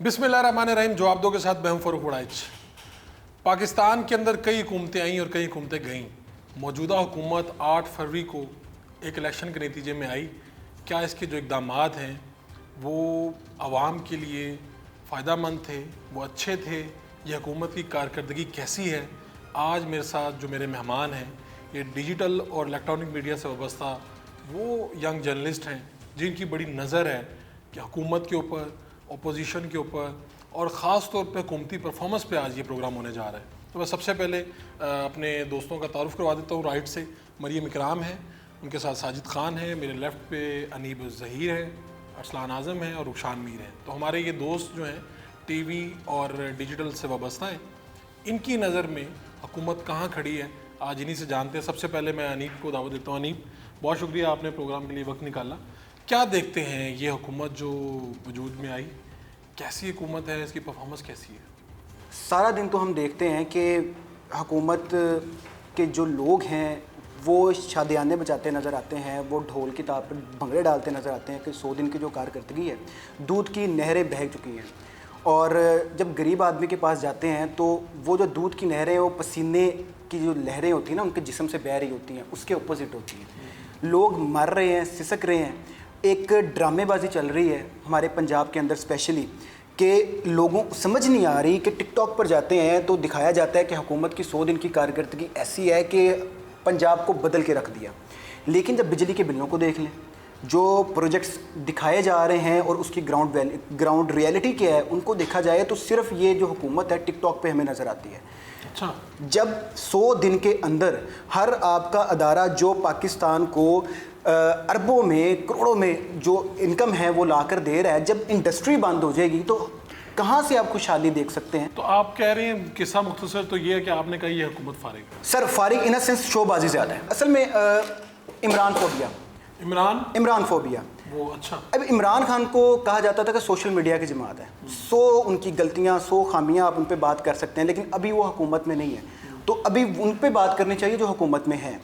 बिस्मिल्लाहिर्रहमानिर्रहीम। जवाब दो के साथ मैं हूं फ़रूक वड़ाइच। पाकिस्तान के अंदर कई हुकूमतें आईं और कई हुकूमतें गईं। मौजूदा हुकूमत 8 फरवरी को एक इलेक्शन के नतीजे में आई। क्या इसके जो इक़दामात हैं वो आवाम के लिए फ़ायदा मंद थे, वो अच्छे थे? ये हुकूमत की कारकर्दगी कैसी है? आज मेरे साथ जो मेरे मेहमान हैं ये डिजिटल और इलेक्ट्रॉनिक मीडिया से वाबस्ता वो यंग जर्नलिस्ट हैं जिनकी बड़ी नज़र है कि हुकूमत के ऊपर, अपोजिशन के ऊपर और ख़ास तौर पे हुकूमती परफॉर्मेंस पे आज ये प्रोग्राम होने जा रहा है। तो मैं सबसे पहले अपने दोस्तों का तारुफ़ करवा देता हूँ। राइट से मरियम इकराम है, उनके साथ साजिद ख़ान है, मेरे लेफ़्ट पे अनीब ज़हीर है, अरसलान आज़म है और रुखशान मीर हैं। तो हमारे ये दोस्त जो हैं टीवी और डिजिटल से वाबस्ता हैं, इनकी नज़र में हुकूमत कहाँ खड़ी है आज इन्हीं से जानते हैं। सबसे पहले मैं अनीब को दावत देता हूँ। अनीब, बहुत शुक्रिया आपने प्रोग्राम के लिए वक्त निकाला। क्या देखते हैं ये हुकूमत जो वजूद में आई, कैसी हुकूमत है, इसकी परफॉर्मेंस कैसी है? सारा दिन तो हम देखते हैं कि हुकूमत के जो लोग हैं वो शादियाने बजाते नज़र आते हैं, वो ढोल की ताप पर भंगड़े डालते नज़र आते हैं कि 100 दिन की जो कारकर्दगी है, दूध की नहरें बह चुकी हैं। और जब गरीब आदमी के पास जाते हैं तो वो जो दूध की नहरें वो पसीने की जो लहरें होती हैं ना उनके जिस्म से बह रही होती हैं, उसके अपोजिट होती हैं। लोग मर रहे हैं, सिसक रहे हैं। एक ड्रामेबाजी चल रही है हमारे पंजाब के अंदर स्पेशली कि लोगों को समझ नहीं आ रही कि टिकटॉक पर जाते हैं तो दिखाया जाता है कि हुकूमत की 100 दिन की कारकर्दगी ऐसी है कि पंजाब को बदल के रख दिया। लेकिन जब बिजली के बिलों को देख लें, जो प्रोजेक्ट्स दिखाए जा रहे हैं और उसकी ग्राउंड रियलिटी क्या है उनको देखा जाए तो सिर्फ ये जो हुकूमत है टिकटॉक पे हमें नज़र आती है। अच्छा, जब 100 दिन के अंदर हर आपका अदारा जो पाकिस्तान को अरबों में करोड़ों में जो इनकम है वो लाकर दे रहा है, जब इंडस्ट्री बंद हो जाएगी तो कहाँ से आप खुशहाली देख सकते हैं? तो आप कह रहे हैं किस्सा मुख्तसर तो ये है कि आपने कहा ये हुकूमत फारिग है। सर फारिग इन सेंस शोबाजी ज़्यादा है असल में। इमरान फोबिया, इमरान फोबिया वो अच्छा। अब इमरान खान को कहा जाता था कि सोशल मीडिया की जमात है, 100 उनकी गलतियां, 100 खामियां आप उन पर बात कर सकते हैं, लेकिन अभी वो हुकूमत में नहीं है तो अभी उन पर बात करनी चाहिए जो हुकूमत में है।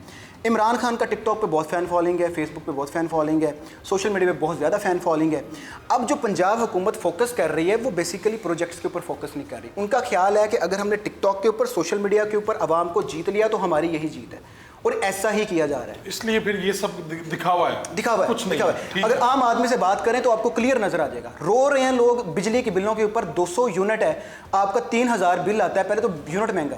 इमरान खान का टिकटॉक पे बहुत फ़ैन फॉलोइंग है, फेसबुक पे बहुत फ़ैन फॉलोइंग है, सोशल मीडिया पे बहुत ज़्यादा फ़ैन फॉलोइंग है। अब जो पंजाब हुकूमत फोकस कर रही है वो बेसिकली प्रोजेक्ट्स के ऊपर फोकस नहीं कर रही। उनका ख्याल है कि अगर हमने टिकटॉक के ऊपर, सोशल मीडिया के ऊपर आवाम को जीत लिया तो हमारी यही जीत है, और ऐसा ही किया जा रहा है। इसलिए फिर ये सब दिखावा है, कुछ नहीं है। अगर आम आदमी से बात करें तो आपको क्लियर नजर आ जाएगा। रो रहे हैं लोग बिजली के बिलों के ऊपर। 200 यूनिट है, आपका 3000 बिल आता है। पहले तो यूनिट महंगा,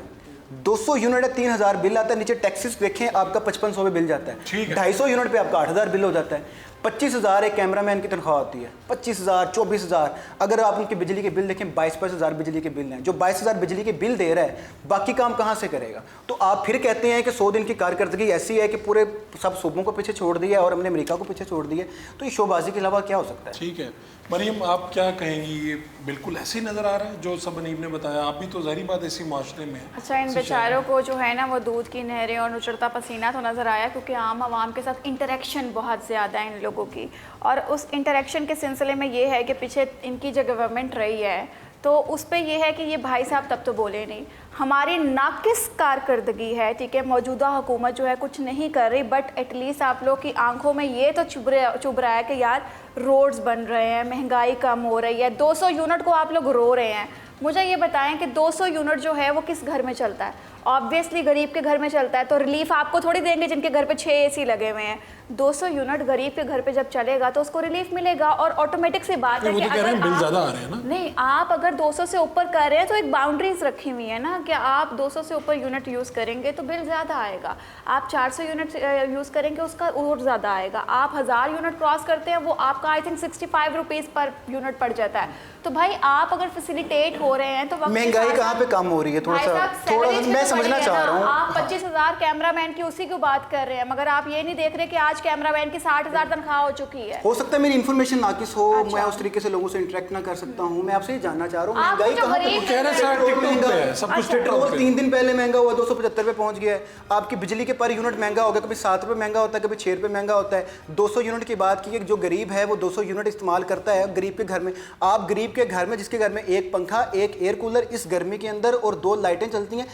200 यूनिट है, 3000 बिल आता है। नीचे टैक्सेस देखें, आपका 5500 में बिल जाता है। 250 यूनिट पे आपका 8000 बिल हो जाता है। 25,000 एक कैमरामैन की तनख्वाह होती है, 25,000, 24,000। अगर आप उनके बिजली के बिल देखें, 22,000 बिजली के बिल हैं। जो 22,000 बिजली के बिल दे रहा है बाकी काम कहाँ से करेगा? तो आप फिर कहते हैं कि 100 दिन की कारकर्दगी ऐसी है कि पूरे सब सूबों को पीछे छोड़ दिया और हमने अमेरिका को पीछे छोड़ दिया। तो ये शोबाजी के अलावा क्या हो सकता है? ठीक है मरियम, आप क्या कहेंगी? ये बिल्कुल ऐसे ही नज़र आ रहा है जो सब अनीब ने बताया। आप भी तो ज़ाहिर बात इसी माशरे में। अच्छा, इन बेचारों को जो है ना वो दूध की नहरें और नुचड़ता पसीना तो नज़र आया क्योंकि आम आवाम के साथ इंटरेक्शन बहुत ज़्यादा है इन लोगों की। और उस इंटरेक्शन के सिलसिले में ये है कि पीछे इनकी जो गवर्नमेंट रही है तो उस पर यह है कि ये भाई साहब तब तो बोले नहीं, हमारी नाकिस कारकर्दगी है। ठीक है, मौजूदा हुकूमत जो है कुछ नहीं कर रही, बट एटलीस्ट आप लोग की आंखों में ये तो चुभ रहा है कि यार रोड्स बन रहे हैं, महंगाई कम हो रही है। 200 यूनिट को आप लोग रो रहे हैं। मुझे ये बताएं कि 200 यूनिट जो है वो किस घर में चलता है? ऑब्वियसली गरीब के घर में चलता है। तो रिलीफ आपको थोड़ी देंगे जिनके घर पे 6 AC लगे हुए हैं। 200 यूनिट गरीब के घर पे जब चलेगा तो उसको रिलीफ मिलेगा। और ऑटोमेटिक सी बात है कि अगर बिल ज़्यादा आ रहे हैं ना, नहीं, आप अगर 200 से ऊपर कर रहे हैं तो एक बाउंड्रीज रखी हुई है ना कि आप 200 से ऊपर यूनिट यूज़ करेंगे तो बिल ज़्यादा आएगा। आप 400 यूनिट यूज़ करेंगे उसका और ज़्यादा आएगा। आप 1000 यूनिट क्रॉस करते हैं वो आपका I think 65 rupees per unit पड़ जाता है। तो भाई आप अगर फैसिलिटेट हो रहे हैं तो महंगाई कहाँ पे कम हो रही है? थोड़ा मैं समझना चाह रहा हूँ। आप 25,000 कैमरामैन की उसी की बात कर रहे हैं, मगर आप ये नहीं देख रहे कि आज कैमरामैन की 60,000 तनख्वाह हो चुकी है। हो सकता है मेरी इन्फॉर्मेशन नाकिस हो, मैं उस तरीके से लोगों से इंटरेक्ट ना कर सकता हूँ। मैं आपसे ये जानना चाह रहा हूँ महंगाई कहाँ पे? पेट्रोल 3 दिन पहले महंगा हुआ, 275 पे पहुंच गया है। आपकी बिजली के पर यूनिट महंगा हो गया, कभी 7 रुपये महंगा होता है, कभी 6 रुपये महंगा होता है। 200 यूनिट की बात की, जो गरीब है वो 200 यूनिट इस्तेमाल करता है गरीब के घर में। आप गरीब के घर में जिसके घर में एक पंखा, एक एयर कूलर इस गर्मी के अंदर और 2 लाइटें चलती हैं,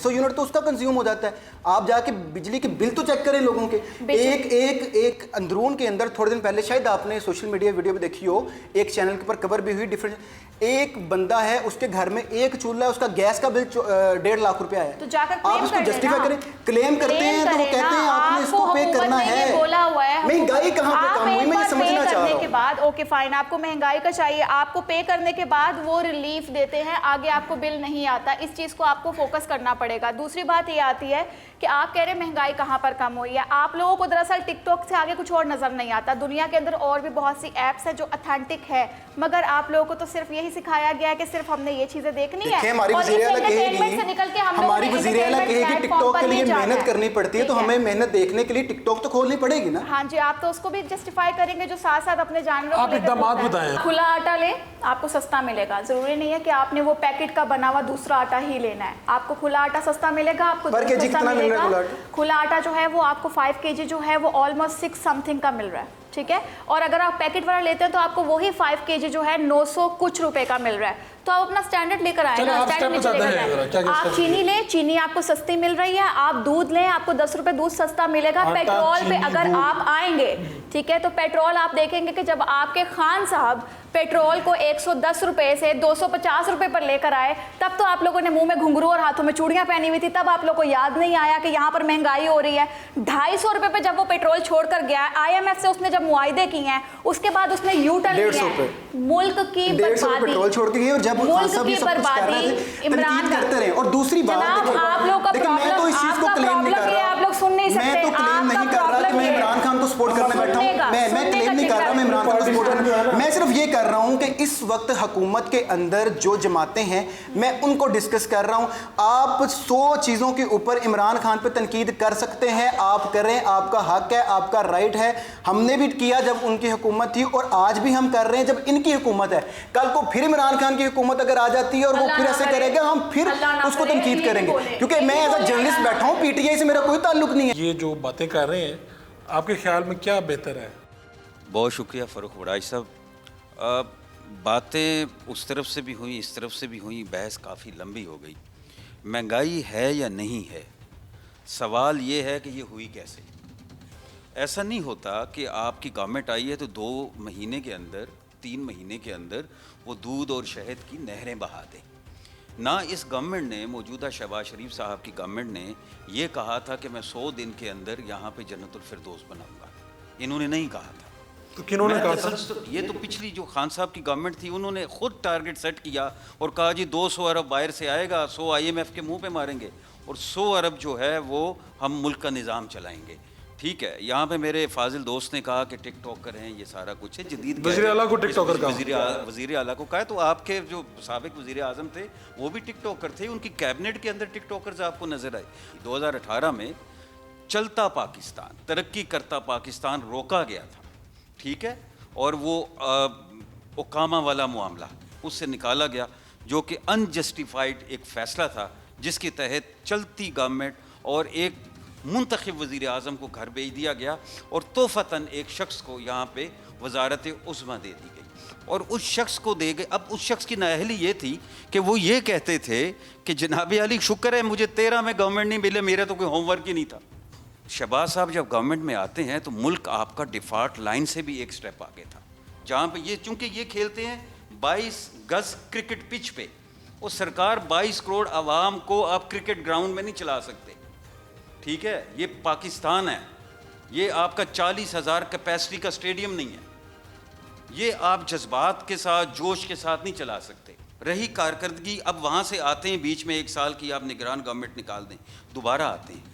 250 यूनिट तो उसका कंज्यूम हो जाता है। आप जाके बिजली के बिल तो चेक करें लोगों के। एक अंदरून के अंदर थोड़े दिन पहले शायद आपने सोशल मीडिया वीडियो भी देखी हो, एक चैनल के ऊपर कवर भी हुई, डिफरेंट, एक बंदा है उसके घर में एक चूल्हा है, उसका गैस का बिल 1.5 लाख रुपया है। तो जाकर आप इसको जस्टिफाई करें, क्लेम करते हैं तो वो कहते हैं आपने इसको पे करना है। बोला हुआ है महंगाई कहाँ पे कम हुई, मैं ये समझना चाह रहा हूँ। के बाद ओके फाइन, आपको महंगाई का चाहिए, आपको पे करने के बाद वो रिलीफ देते हैं, आगे आपको बिल नहीं आता। इस चीज को आपको फोकस करना पड़ेगा। दूसरी बात ये आती है कि आप कह रहे हैं महंगाई कहाँ पर कम हुई है। आप लोगों को दरअसल टिकटॉक से आगे कुछ और नजर नहीं आता। दुनिया के अंदर और भी बहुत सी एप्स है जो ऑथेंटिक है, मगर आप लोगों को तो सिर्फ यही सिखाया गया है कि सिर्फ हमने ये चीजें देखनी है। हमारी वज़ीर-ए-आला कहेगी टिकटॉक के लिए मेहनत करनी पड़ती है, तो हमें मेहनत देखने के लिए टिकटॉक तो खोलनी पड़ेगी ना। हाँ जी, आप तो उसको भी जस्टिफाई करेंगे जो साथ साथ अपने जानवरों आप इक़दामात बताएं। खुला आटा ले, आपको सस्ता मिलेगा। जरूरी नहीं है कि आपने वो पैकेट का बना हुआ दूसरा आटा ही लेना है। आपको खुला आटा सस्ता मिलेगा, आपको पर केजी कितना मिल रहा है? खुला आटा जो है वो आपको 5 kg जो है वो ऑलमोस्ट 6 समथिंग का मिल रहा है, ठीक है। और अगर आप पैकेट वाला लेते हैं तो आपको वही 5 kg जो है 900 कुछ रुपए का मिल रहा है। तो आप अपना स्टैंडर्ड लेकर आए ना, स्टैंडर्ड। आप चीनी ले, चीनी आपको सस्ती मिल रही है। आप दूध लें, आपको 10 रुपए दूध सस्ता मिलेगा। पेट्रोल पे अगर आप आएंगे, ठीक है, तो पेट्रोल आप देखेंगे कि जब आपके खान साहब पेट्रोल को 110 रुपए से 250 रुपए पर लेकर आए, तब तो आप लोगों ने मुंह में घुंघरू और हाथों में चूड़ियां पहनी हुई थी। तब आप लोगों को याद नहीं आया कि यहाँ पर महंगाई हो रही है। 250 रुपए पे जब वो पेट्रोल छोड़कर गया, IMF से उसने जब मुआयदे किए हैं, उसके बाद उसने यू टर्न किया है। मुल्क की बर्बादी, पेट्रोल छोड़ के गए और जब मुल्क की बर्बादी इमरान करते रहे। और दूसरी बात, आप लोग का प्रॉब्लम, तो इस चीज को क्लेम नहीं कर रहा, आप लोग सुन नहीं सकते। मैं तो क्लेम नहीं कर रहा कि मैं इमरान खान को सपोर्ट करने बैठा हूं। मैं क्लेम नहीं कर रहा मैं इमरान खान को सपोर्ट करने, मैं सिर्फ ये कर रहा हूं कि इस वक्त हुकूमत के अंदर जो जमातें हैं मैं उनको डिस्कस कर रहा हूं। आप 100 चीजों के ऊपर इमरान खान पे तनकीद कर सकते हैं, आप करें, आपका हक है, आपका राइट है। हमने भी किया जब उनकी हुकूमत थी और आज भी हम कर रहे हैं जब इनकी हुकूमत है। कल को फिर इमरान खान की हुकूमत अगर आ जाती है और वो फिर ऐसे करेगा, हम फिर उसको तनकीद करेंगे, क्योंकि मैं एज अ जर्नलिस्ट बैठा हूं, PTI से मेरा कोई ताल्लुक नहीं है। ये जो बातें कर रहे हैं, आपके ख्याल में क्या बेहतर है? बहुत शुक्रिया फ़ारूक वड़ाई साहब। बातें उस तरफ से भी हुई, इस तरफ से भी हुई, बहस काफ़ी लंबी हो गई। महंगाई है या नहीं है, सवाल ये है कि ये हुई कैसे। ऐसा नहीं होता कि आपकी गवर्नमेंट आई है तो 2 महीने के अंदर, 3 महीने के अंदर वो दूध और शहद की नहरें बहा दे। ना इस गवर्नमेंट ने, मौजूदा शहबाज शरीफ साहब की गवर्नमेंट ने ये कहा था कि मैं 100 दिन के अंदर यहाँ पे जन्नतुल फिरदौस बनाऊंगा। इन्होंने नहीं कहा था। तो किन्होंने कहा था? ये तो पिछली जो खान साहब की गवर्नमेंट थी, उन्होंने खुद टारगेट सेट किया और कहा जी 200 अरब बाहर से आएगा, 100 IMF के मुंह पे मारेंगे और 100 अरब जो है वो हम मुल्क का निज़ाम चलाएंगे। ठीक है, यहाँ पे मेरे फाजिल दोस्त ने कहा कि टिकटॉकर हैं, ये सारा कुछ है। जदीद वज़ीर आला को टिकटॉकर कहा, वज़ीर आला को कहा। तो आपके जो साबिक वज़ीर आज़म थे वो भी टिकटॉकर थे, उनकी कैबिनेट के अंदर टिकटॉकर्स आपको नजर आए। 2018 में चलता पाकिस्तान, तरक्की करता पाकिस्तान रोका गया था, ठीक है, और वो ओकामा वाला मामला उससे निकाला गया, जो कि अनजस्टिफाइड एक फ़ैसला था, जिसके तहत चलती गवर्नमेंट और एक मुंतखब वज़ीर आज़म को घर भेज दिया गया और तोहफ़तन एक शख्स को यहाँ पे वज़ारत उज़्मा दे दी गई और उस शख्स को दे गए। अब उस शख्स की नाअहली ये थी कि वो ये कहते थे कि जनाब अली शुक्र है मुझे 13 में गवर्नमेंट नहीं मिले, मेरा तो कोई होमवर्क ही नहीं था। शहबाज साहब जब गवर्नमेंट में आते हैं तो मुल्क आपका डिफ़ॉल्ट लाइन से भी एक स्टेप आगे था, जहाँ पे ये चूँकि ये खेलते हैं 22 गज़ क्रिकेट पिच पे, और सरकार 22 करोड़ आवाम को आप क्रिकेट ग्राउंड में नहीं चला सकते। ठीक है, ये पाकिस्तान है, ये आपका 40,000 कैपेसिटी का स्टेडियम नहीं है, ये आप जज्बात के साथ, जोश के साथ नहीं चला सकते। रही कारकर्दगी, अब वहाँ से आते हैं, बीच में 1 साल की आप निगरान गवर्नमेंट निकाल दें, दोबारा आते हैं।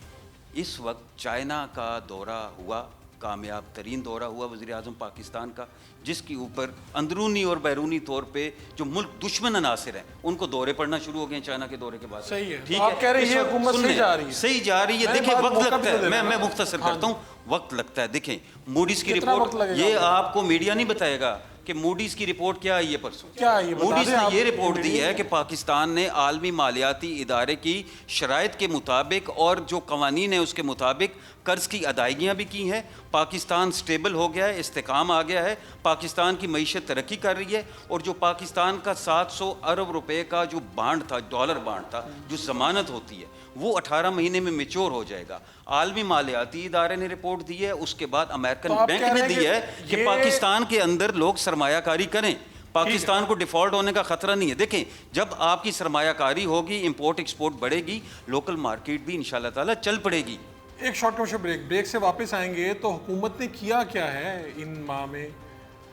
इस वक्त चाइना का दौरा हुआ, कामयाब तरीन दौरा हुआ वज़ीर आज़म पाकिस्तान का, जिसके ऊपर अंदरूनी और बैरूनी तौर पे जो मुल्क दुश्मन अनासिर हैं उनको दौरे पड़ना शुरू हो गए चाइना के दौरे के बाद। सही है, ठीक तो आप कह रहे हैं हुकूमत सही जा रही है, सही जा रही है। देखिए वक्त लगता है, मैं मुख्तसर करता हूँ, वक्त लगता है। देखें मूडीज की रिपोर्ट, ये आपको मीडिया नहीं बताएगा कि मूडीज की रिपोर्ट क्या आई है परसों? क्या है ये बता मूडीज दें ने आप? ये रिपोर्ट दी है कि पाकिस्तान ने आलमी मालियाती इदारे की शराइत के मुताबिक और जो कवानीन है उसके मुताबिक कर्ज की अदायगियाँ भी की हैं। पाकिस्तान स्टेबल हो गया है, इस्तेकाम आ गया है, पाकिस्तान की मईशत तरक्की कर रही है। और जो पाकिस्तान का 700 अरब रुपए का जो बांड था, डॉलर बांड था, जो ज़मानत होती है, वो 18 महीने में मैच्योर हो जाएगा। आलमी मालियाती इदारे ने रिपोर्ट दी है, उसके बाद तो अमेरिकन आप बैंक कह ने रहे हैं दी है कि कि ये- पाकिस्तान के अंदर लोग सरमायाकारी करें, पाकिस्तान को डिफॉल्ट होने का खतरा नहीं है। देखें, जब आपकी सरमायाकारी होगी, इंपोर्ट एक्सपोर्ट बढ़ेगी, लोकल मार्केट भी इंशाल्लाह ताला चल पड़ेगी। एक शॉर्ट कमर्शियल ब्रेक से वापस आएंगे। तो हुकूमत ने किया क्या है इन माह में,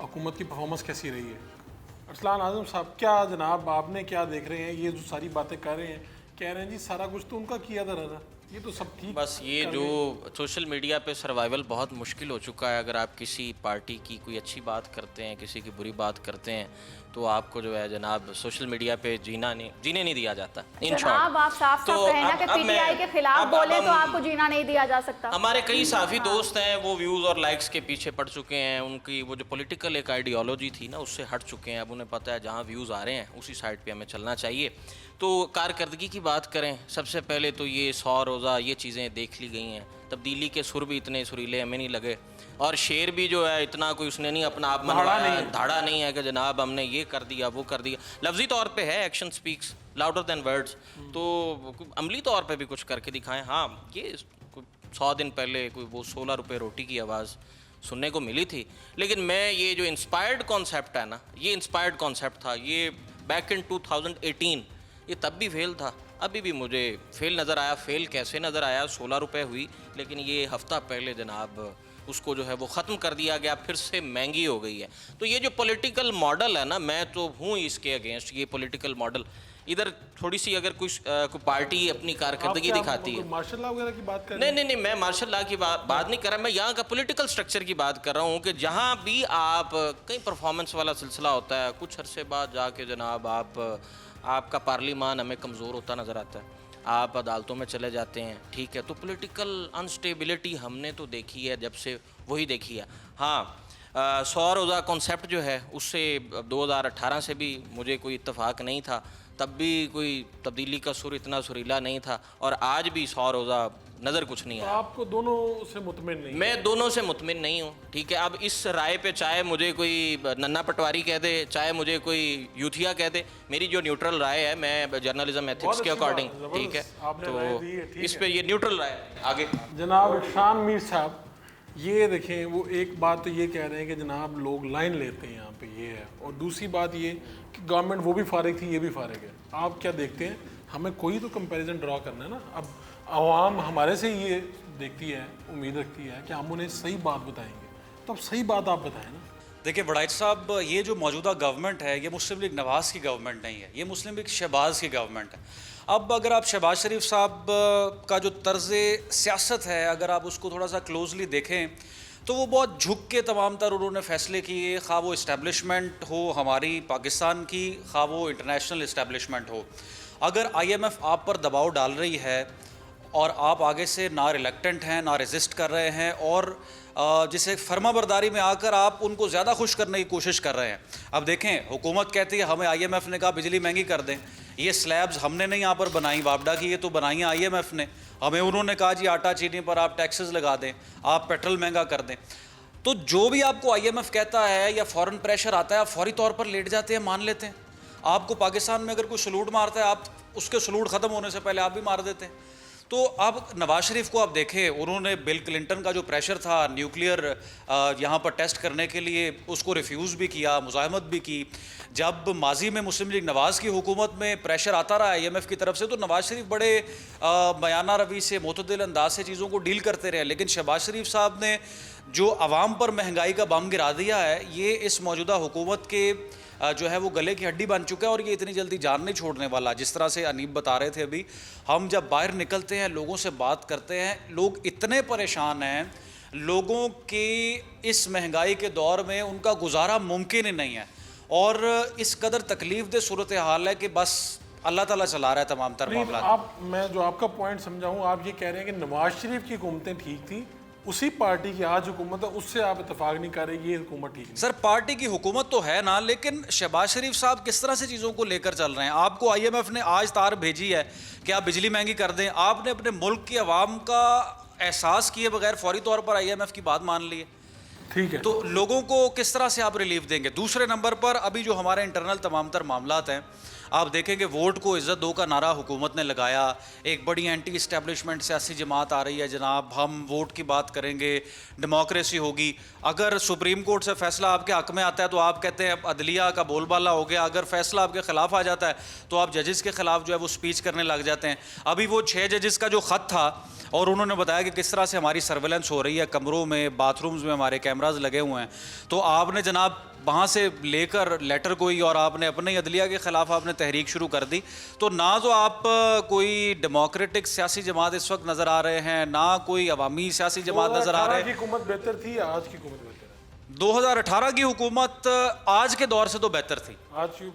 हुकूमत की परफॉर्मेंस कैसी रही है? अरसलान आजम साहब, क्या जनाब आपने क्या देख रहे हैं? ये जो सारी बातें कर रहे हैं, कह रहे हैं जी सारा कुछ तो उनका किया था, ये तो सब ठीक। बस ये कर जो रहे हैं। सोशल मीडिया पे सर्वाइवल बहुत मुश्किल हो चुका है। अगर आप किसी पार्टी की कोई अच्छी बात करते हैं, किसी की बुरी बात करते हैं, तो आपको जो है जनाब सोशल मीडिया पे जीने नहीं दिया जाता। इन जनाब आप साफ साफ कहें ना कि पीटीआई के खिलाफ बोले तो आपको जीना नहीं दिया जा सकता। हमारे कई साफी दोस्त हैं, वो व्यूज़ और लाइक्स के पीछे पड़ चुके हैं। उनकी वो जो पॉलिटिकल एक आइडियोलॉजी थी ना, उससे हट चुके हैं। अब उन्हें पता है जहाँ व्यूज़ आ रहे हैं उसी साइड पे हमें चलना चाहिए। तो कारकर्दगी की बात करें, सबसे पहले तो ये 100 रोज़ा ये चीज़ें देख ली गई हैं। तब्दीली के सुर भी इतने सुरीले हमें नहीं लगे, और शेर भी जो है इतना कोई उसने नहीं अपना आप मनवाया, धाड़ा नहीं है कि जनाब हमने ये कर दिया वो कर दिया। लफ्जी तौर पे है, action speaks louder than words, तो अमली तौर पे भी कुछ करके दिखाएं। हाँ, ये 100 दिन पहले कोई वो 16 रुपये रोटी की आवाज़ सुनने को मिली थी। लेकिन मैं ये जो इंस्पायर्ड कॉन्सेप्ट है ना, ये इंस्पायर्ड कॉन्सेप्ट था, ये बैक इन 2018 ये तब भी फेल था, अभी भी मुझे फेल नज़र आया। फेल कैसे नज़र आया? 16 रुपये हुई, लेकिन ये हफ़्ता पहले जनाब उसको जो है वो ख़त्म कर दिया गया, फिर से महंगी हो गई है। तो ये जो पॉलिटिकल मॉडल है ना, मैं तो हूँ इसके अगेंस्ट। ये पॉलिटिकल मॉडल इधर थोड़ी सी अगर कोई पार्टी अपनी कारकर्दगी दिखाती है, मार्शल लॉ वगैरह की बात कर रहे नहीं हैं? नहीं नहीं, मैं मार्शल लॉ की बात नहीं कर रहा। मैं यहाँ का पॉलिटिकल स्ट्रक्चर की बात कर रहा हूँ कि जहाँ भी आप कहीं परफॉर्मेंस वाला सिलसिला होता है, कुछ अरसे बाद जाके जनाब आपका पार्लिमान हमें कमज़ोर होता नज़र आता है, आप अदालतों में चले जाते हैं, ठीक है। तो पॉलिटिकल अनस्टेबिलिटी हमने तो देखी है, जब से वही देखी है। हाँ, 100 रोज़ा कॉन्सेप्ट जो है उससे 2018 से भी मुझे कोई इत्तेफाक नहीं था, तब भी कोई तब्दीली का सुर इतना सुरीला नहीं था, और आज भी 100 रोज़ा नज़र कुछ नहीं तो आया। आपको दोनों से मुतमिन नहीं? मैं दोनों से मुतमिन नहीं हूँ, ठीक है। अब इस राय पे चाहे मुझे कोई नन्ना पटवारी कह दे, चाहे मुझे कोई यूथिया कह दे, मेरी जो न्यूट्रल राय है, मैं जर्नलिज्म एथिक्स के अच्छी बात अकॉर्डिंग, है, ठीक है, आपने राय दी है, ठीक तो इस है। पे ये न्यूट्रल राय है। आगे जनाब इरशान मीर साहब, ये देखें, वो एक बात तो ये कह रहे हैं कि जनाब लोग लाइन लेते हैं यहाँ पे, ये है, और दूसरी बात ये कि गवर्नमेंट वो भी फारिग थी, ये भी फारिग है। आप क्या देखते हैं? हमें कोई तो कंपैरिजन ड्रॉ करना है ना। अब आवाम हमारे से ये देखती है, उम्मीद रखती है कि हम उन्हें सही बात बताएंगे, तो अब सही बात आप बताएं ना। देखिए वड़ाइच साहब, ये जो मौजूदा गवर्नमेंट है, ये मुस्लिम लीग नवाज़ की गवर्नमेंट नहीं है, ये मुस्लिम लीग शहबाज की गवर्नमेंट है। अब अगर आप शहबाज शरीफ साहब का जो तर्ज़ सियासत है, अगर आप उसको थोड़ा सा क्लोजली देखें, तो वो बहुत झुक के तमाम तर उन्होंने फ़ैसले किए, खा वो इस्टेब्लिशमेंट हो हमारी पाकिस्तान की, खा वो इंटरनेशनल इस्टेब्लिशमेंट हो। अगर IMF आप पर दबाव डाल रही है और आप आगे से ना रिलेक्टेंट हैं, ना रेजिस्ट कर रहे हैं, और जिसे फर्माबरदारी में आकर आप उनको ज़्यादा खुश करने की कोशिश कर रहे हैं। अब देखें, हुकूमत कहती है हमें IMF ने कहा बिजली महंगी कर दें, ये स्लैब्स हमने नहीं यहाँ पर बनाई वापडा की, ये तो बनाई है IMF ने। हमें उन्होंने कहा जी आटा चीनी पर आप टैक्सेस लगा दें, आप पेट्रोल महंगा कर दें। तो जो भी आपको IMF कहता है या फ़ॉरेन प्रेशर आता है, आप फौरी तौर पर लेट जाते हैं, मान लेते हैं। आपको पाकिस्तान में अगर कोई सलूट मारता है, आप उसके सलूट ख़त्म होने से पहले आप भी मार देते हैं। तो अब नवाज शरीफ को आप देखें, उन्होंने बिल क्लिंटन का जो प्रेशर था न्यूक्लियर यहाँ पर टेस्ट करने के लिए, उसको रिफ्यूज़ भी किया, मुज़ाहमत भी की। जब माजी में मुस्लिम लीग नवाज़ की हुकूमत में प्रेशर आता रहा IMF की तरफ से, तो नवाज शरीफ बड़े बयाना रवि से, मुतदिल अंदाज से चीज़ों को डील करते रहे। लेकिन शहबाज शरीफ साहब ने जो आवाम पर महंगाई का बम गिरा दिया है, ये इस मौजूदा हुकूमत के जो है वो गले की हड्डी बन चुका है, और ये इतनी जल्दी जान नहीं छोड़ने वाला। जिस तरह से अनीब बता रहे थे अभी, हम जब बाहर निकलते हैं, लोगों से बात करते हैं, लोग इतने परेशान हैं, लोगों के इस महंगाई के दौर में उनका गुजारा मुमकिन ही नहीं है, और इस कदर तकलीफ दे सूरत हाल है कि बस अल्लाह ताला चला रहा है तमाम तर नहीं, मामला। आप, मैं जो आपका पॉइंट समझाऊँ, आप ये कह रहे हैं कि नवाज शरीफ की हुकूमतें ठीक थी, उसी पार्टी की आज हुकूमत है, उससे आप इतफाक नहीं कर रहे, ये हुकूमत ठीक नहीं। सर पार्टी की हुकूमत तो है ना, लेकिन शहबाज शरीफ साहब किस तरह से चीज़ों को लेकर चल रहे हैं? आपको आईएमएफ ने आज तार भेजी है कि आप बिजली महंगी कर दें, आपने अपने मुल्क की आवाम का एहसास किए बगैर फौरी तौर पर आईएमएफ की बात मान ली है। ठीक है, तो लोगों को किस तरह से आप रिलीफ देंगे? दूसरे नंबर पर अभी जो हमारे इंटरनल तमाम तर मामलात हैं, आप देखेंगे वोट को इज्जत दो का नारा हुकूमत ने लगाया, एक बड़ी एंटी इस्टेब्लिशमेंट सियासी जमात आ रही है जनाब, हम वोट की बात करेंगे, डेमोक्रेसी होगी। अगर सुप्रीम कोर्ट से फैसला आपके हक में आता है तो आप कहते हैं अदलिया का बोलबाला हो गया, अगर फैसला आपके खिलाफ आ जाता है तो आप जजेस के खिलाफ जो है वो स्पीच करने लग जाते हैं। अभी वो 6 जजेस का जो ख़त था और उन्होंने बताया कि किस तरह से हमारी सर्वेलेंस हो रही है, कमरों में, बाथरूम्स में हमारे कैमराज लगे हुए हैं, तो आपने जनाब वहाँ से लेकर लेटर कोई और आपने अपने ही अदलिया के ख़िलाफ़ आपने तहरीक शुरू कर दी। तो ना तो आप कोई डेमोक्रेटिक सियासी जमात इस वक्त नज़र आ रहे हैं, ना कोई अवामी सियासी जमात नज़र आ रहे हैं। 2018 की हुकूमत बेहतर थी या आज की हुकूमत बेहतर है? 2018 की हुकूमत आज के दौर से तो बेहतर थी,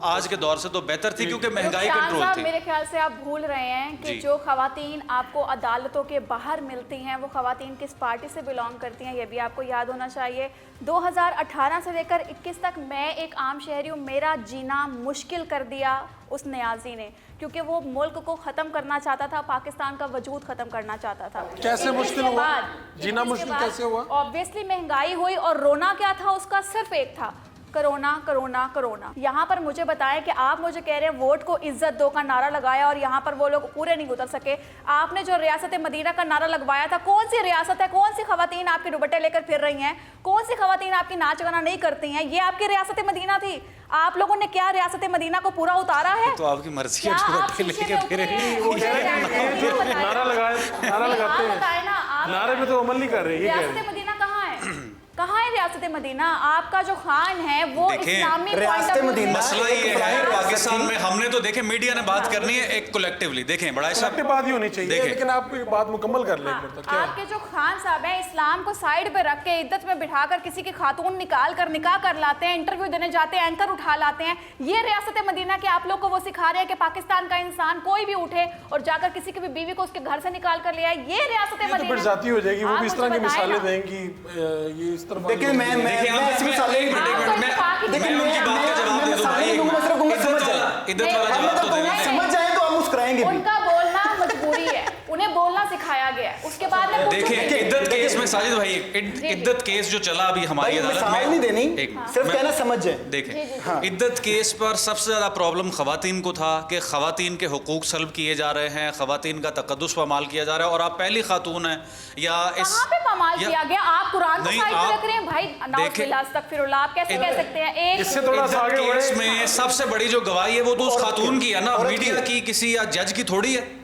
आज के दौर से तो बेहतर थी क्योंकि महंगाई शान कंट्रोल साहब, थी। मेरे ख्याल से आप भूल रहे हैं कि जी। जो खवातीन आपको अदालतों के बाहर मिलती हैं वो खवातीन किस पार्टी से बिलोंग करती हैं, ये भी आपको याद होना चाहिए। 2018 से लेकर 21 तक मैं एक आम शहरी हूँ, मेरा जीना मुश्किल कर दिया उस न्याजी ने, क्योंकि वो मुल्क को ख़त्म करना चाहता था, पाकिस्तान का वजूद ख़त्म करना चाहता था। कैसे मुश्किल हुआ? जीना मुश्किल कैसे हुआ? ऑब्वियसली महंगाई हुई और रोना क्या था उसका सिर्फ एक था, कोरोना कोरोना कोरोना। यहाँ पर मुझे बताएं कि आप मुझे कह रहे हैं वोट को इज्जत दो का नारा लगाया और यहाँ पर वो लोग पूरे नहीं उतर सके। आपने जो रियासत मदीना का नारा लगवाया था, कौन सी रियासत है, कौन सी खवातीन आपके दुपट्टे लेकर फिर रही हैं, कौन सी खवातीन आपकी नाच गाना नहीं करती हैं? ये आपकी रियासत मदीना थी। आप लोगों ने क्या रियासत मदीना को पूरा उतारा है? तो आपकी मर्जी है, क्या आप दुपट्टे शीशे लेके में फिरे। उतरे हैं? नारा लगाते हैं, बताए ना आप, नारे पे तो अमल नहीं कर रहे, ये कह रहे हैं। रियासत मदीना कहाँ है? कहाँ है रियासत मदीना? आपका जो खान है वो देखें, इस्लामी रियासत मदीना मसला ये है पाकिस्तान में, हमने तो देखे मीडिया ने बात करनी है एक कलेक्टिवली, देखें बड़ा ऐसा सबके बात ही होनी चाहिए, देखें। लेकिन आप ये बात मुकम्मल कर लें एक बार तक। क्या आपके जो खान साहब हैं इस्लाम को साइड पे रख के इद्दत में बिठाकर किसी की खातून निकाल कर निकाह कर लाते हैं, इंटरव्यू देने जाते हैं, एंकर उठा लाते हैं। ये रियासत मदीना के आप लोग को वो सिखा रहे हैं कि पाकिस्तान का इंसान कोई भी उठे और जाकर किसी की भी बीवी को उसके घर से निकाल कर ले आए। ये रियासत तो फिर मदीना जाती हो जाएगी, वो भी इस आप तरह की मुझे बताएं मिसालें ना। देंगी, ये इस तरफ देखिए मैं देखिए आप ऐसी मिसालें एक मिनट, आप तो मैं इत्तेफाक उनकी बात का जवाब दे दूं भाई। इद्दत वाला जवाब तो देना है। समझ जाए तो आप मुस्कुराएंगे भी। उनका बोलना मजबूरी है, उन्हें बोलना सिखाया गया है। उसके बाद में देखिए इद्दत केस में साजिद भाई, इद्दत केस जो चला अभी हमारी भाई, अदालत मिसाल में नहीं देनी, एक सिर्फ मैं- कहना समझ जाए। देखें इद्दत केस पर सबसे ज़्यादा प्रॉब्लम ख़वातीन को था कि ख़वातीन के हुकूक सल्ब किए जा रहे हैं, ख़वातीन का तकद्दुस पामाल किया जा रहा है, और आप पहली खातून हैं या इस कहाँ पे पामाल या- किया गया? आप कुरान को नहीं, साइड पे आप रख रहे हैं भाई। देखें- नाउज़ुबिल्लाह, अस्तगफिरुल्लाह, आप कैसे कह सकते हैं? एक इससे थोड़ा सा आगे इद्दत केस बढ़े। में सबसे बड़ी जो गवाही है वो तो उस खातून की है ना, औरत की मीडिया है। की किसी या जज की थोड़ी है।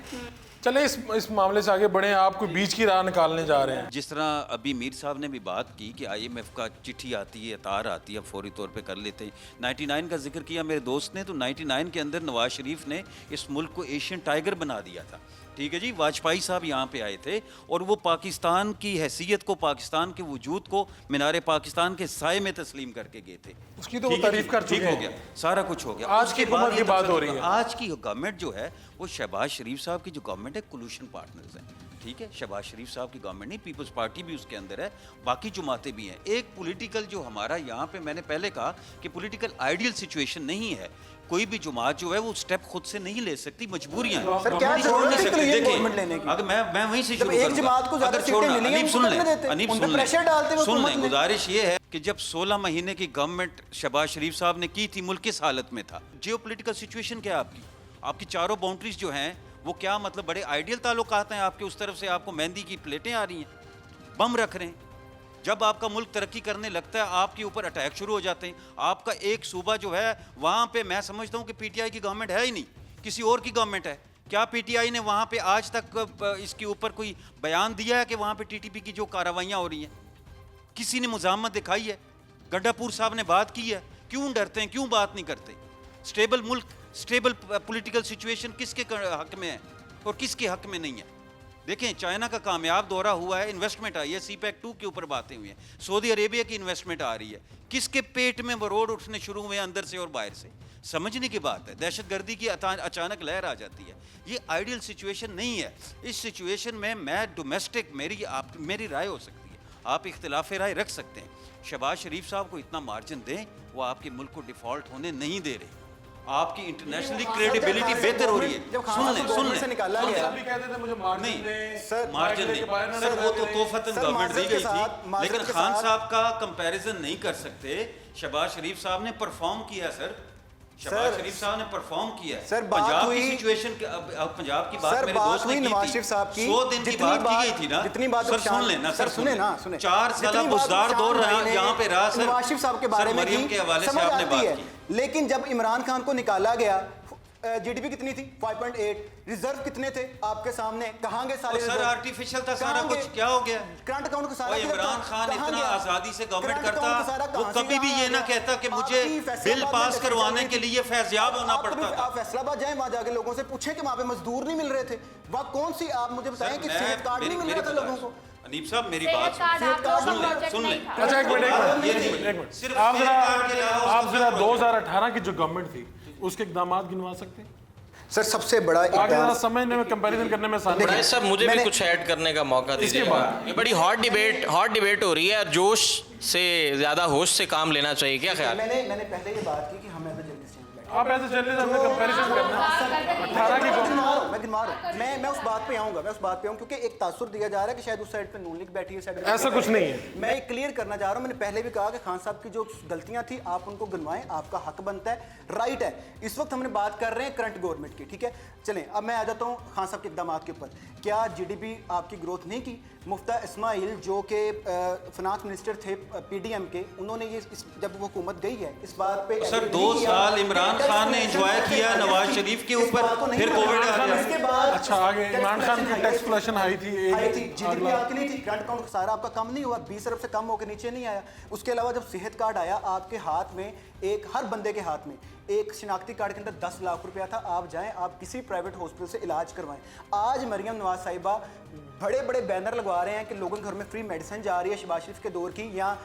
चले इस मामले से आगे बढ़े, आप कोई बीच की राह निकालने जा रहे हैं। जिस तरह अभी मीर साहब ने भी बात की कि आईएमएफ का चिट्ठी आती है, तार आती है, फौरी तौर पे कर लेते हैं। 99 का जिक्र किया मेरे दोस्त ने, तो 99 के अंदर नवाज शरीफ ने इस मुल्क को एशियन टाइगर बना दिया था। ठीक है जी, वाजपेयी साहब यहाँ पे आए थे और वो पाकिस्तान की हैसियत को, पाकिस्तान के वजूद को मीनार पाकिस्तान के साए में तस्लीम करके गए थे। उसकी तो वो ठीक है तारीफ जी, कर ठीक चुके हो हैं। गया, सारा कुछ हो गया। आज उसके की बाद हुकूमत ये की बात तफसील हो रही है। आज की गवर्नमेंट जो है वो शहबाज शरीफ साहब की जो गवर्नमेंट है कोल्यूशन पार्टनर्स है। ठीक है, शहबाज शरीफ साहब की गवर्नमेंट नहीं, पीपल्स पार्टी भी उसके अंदर है, बाकी जमातें भी हैं। एक पॉलिटिकल जो हमारा यहाँ पे, मैंने पहले कहा कि पॉलिटिकल आइडियल सिचुएशन नहीं है। कोई भी जमात जो है वो स्टेप खुद से नहीं ले सकती, मजबूरियां हैं। सर, क्या छोड़ जरूरत नहीं है सकती। ये देखिए, गवर्नमेंट लेने की? अगर मैं वहीं से जब शुरू एक करूंगा। जमात को ज्यादा अगर सीटें छोड़ना, मिली हैं, अनीफ उनको सुन करने लें, देते। अनीफ उन पे सुन लें, प्रेशर डालते हुए सुन हुकूमत लें। ने। गुजारिश ये है कि जब 16 महीने की गवर्नमेंट शहबाज शरीफ साहब ने की थी, मुल्क किस हालत में था? जियोपॉलिटिकल सिचुएशन क्या है आपकी? आपकी चारों बाउंड्रीज जो हैं वो क्या, मतलब बड़े आइडियल ताल्लुकात हैं आपके, उस तरफ से आपको मेहंदी की प्लेटें आ रही हैं, बम रख रहे हैं। जब आपका मुल्क तरक्की करने लगता है आपके ऊपर अटैक शुरू हो जाते हैं। आपका एक सूबा जो है वहाँ पे मैं समझता हूँ कि पीटीआई की गवर्नमेंट है ही नहीं, किसी और की गवर्नमेंट है। क्या पीटीआई ने वहाँ पे आज तक इसके ऊपर कोई बयान दिया है कि वहाँ पे टीटीपी की जो कार्रवाइयाँ हो रही हैं किसी ने मुजामत दिखाई है? गड्ढापुर साहब ने बात की है, क्यों डरते हैं, क्यों बात नहीं करते? स्टेबल मुल्क, स्टेबल पॉलिटिकल सिचुएशन किसके हक में है और किसके हक में नहीं है? देखें, चाइना का कामयाब दौरा हुआ है, इन्वेस्टमेंट आई है, सीपैक 2 के ऊपर बातें हुई हैं, सऊदी अरेबिया की इन्वेस्टमेंट आ रही है, किसके पेट में मरोड़ उठने शुरू हुए अंदर से और बाहर से? समझने की बात है। दहशतगर्दी की अचानक लहर आ जाती है, ये आइडियल सिचुएशन नहीं है। इस सिचुएशन में मैं डोमेस्टिक, मेरी राय हो सकती है, आप इख्तिलाफ राय रख सकते हैं, शहबाज शरीफ साहब को इतना मार्जिन दें, वो आपके मुल्क को डिफॉल्ट होने नहीं दे रहे। आपकी इंटरनेशनली क्रेडिबिलिटी बेहतर हो रही है। सुन ले निकाला गया सभी कहते थे मुझे मार्जिन नहीं, दें, सर, मार्जिन नहीं सर, वो तो तोहफतन गवर्नमेंट दी गई थी, लेकिन खान साहब का कंपैरिजन नहीं कर सकते। शहबाज शरीफ साहब ने परफॉर्म किया सर, शहबाज शरीफ साहब ने परफॉर्म किया है। सर, बात पंजाब हुई- की सिचुएशन पंजाब की बात सर, मेरे बात दोस्त ने हुई की नवाज थी। शरीफ साहब की, 100 दिन की जितनी बात की बात- गई थी ना, जितनी बात सर शान- सुन लेना, सर, सुने ना, सुने। 4 साल जितनी बात बुजदार शान दौर भाई ने यहाँ पे रहा सर, नवाज शरीफ साहब के बारे सर, में मरियम की, के हवाले से समझ आपने आती बात है। की। लेकिन जब इमरान खान को निकाला गया, जीडीपी कितनी थी? 5.8। रिजर्व कितने थे आपके सामने? कहाँ गए सारे सर रिजर्व? आर्टिफिशियल था सारा कहाँ कुछ, गए? क्या हो गया? करंट अकाउंट का सारा और किधर था? इमरान खान कहाँ इतना गया? आजादी से गवर्नमेंट करंट अकाउंट का सारा करता, वो कहाँ से कभी भी यहाँ ये आ ना गया? कहता कि मुझे आपकी बिल फैसलाबाद पास में करवाने फैसलाबाद के लिए फैज़याब होना आप पड़ता कभी- था। आप फैसलाबाद जाएं, वहां जाके लोगों से पूछें कि वहाँ पे मजदूर नहीं मिल रहे थे। वहाँ कौन सी, आप मुझे बताएं कि सेहत कार्ड नहीं मिल रहा था लोगों को। अनीप साहब मेरी सेहत बात कार्ड आप लोगों सुन का ले, प्रोजेक्ट सुन ले। नहीं था। अच्छा एक मिनट ये नहीं, एक मिनट सिर्फ आप सेहत कार्ड के अलावा आप उसका जरा क्या 2018 की जो गवर्नमेंट थी उसके इकदाम गिनवा सकते हैं? सर, सबसे बड़ा आगे जरा इकदाम समझने में कंपैरिजन करने में आसान भाई साहब मुझे भी कुछ ऐड करने का मौका दीजिएगा। ये बड़ी हॉट डिबेट हो रही है और जोश से ज्यादा होश से काम लेना चाहिए, क्या ख्याल? मैंने पहले ये बात की कि हमें तो जल्दी से आप ऐसे चल रहे थे, हमने कंपैरिजन करना है। 18 की गवर्नमेंट मैं गिनवा रहा हूं। मैं उस बात पे आऊंगा, क्योंकि एक तासुर दिया जा रहा है कि शायद उस साइड पे नून लीग बैठी है, साइड ऐसा कुछ नहीं है। मैं एक क्लियर करना चाह रहा हूं। मैंने पहले भी कहा कि खान साहब की जो गलतियां थी आप उनको गिनवाएं, आपका हक बनता है, राइट है। इस वक्त हमने बात कर रहे हैं करंट गवर्नमेंट की, ठीक है। चलें, अब मैं आ जाता हूं खान साहब के इकदाम के ऊपर। क्या जीडीपी आपकी ग्रोथ नहीं की? मुफ्ता इस्माइल जो कि फिनांस मिनिस्टर थे पीडीएम के, उन्होंने ये जब वो हुकूमत गई है इस बात पे सर 2 साल इमरान खान ने एंजॉय किया नवाज शरीफ के ऊपर, फिर कोविड आ गया। इसके बाद अच्छा आगे इमरान खान की टैक्स कलेक्शन हाई थी, जीडीपी आपकी नहीं थी, करंट अकाउंट सारा आपका कम नहीं हुआ, 20 अरब से कम होकर नीचे नहीं आया। उसके अलावा जब सेहत कार्ड आया आपके हाथ में, एक हर बंदे के हाथ में एक शिनाख्ती कार्ड के अंदर 10 लाख रुपया था। आप जाएं, आप किसी प्राइवेट हॉस्पिटल से इलाज करवाएं। आज मरियम नवाज साहिबा बड़े बड़े बैनर लगवा रहे हैं कि लोगों के घर में फ्री मेडिसिन जा रही है, शहबाज शरीफ के दौर की, या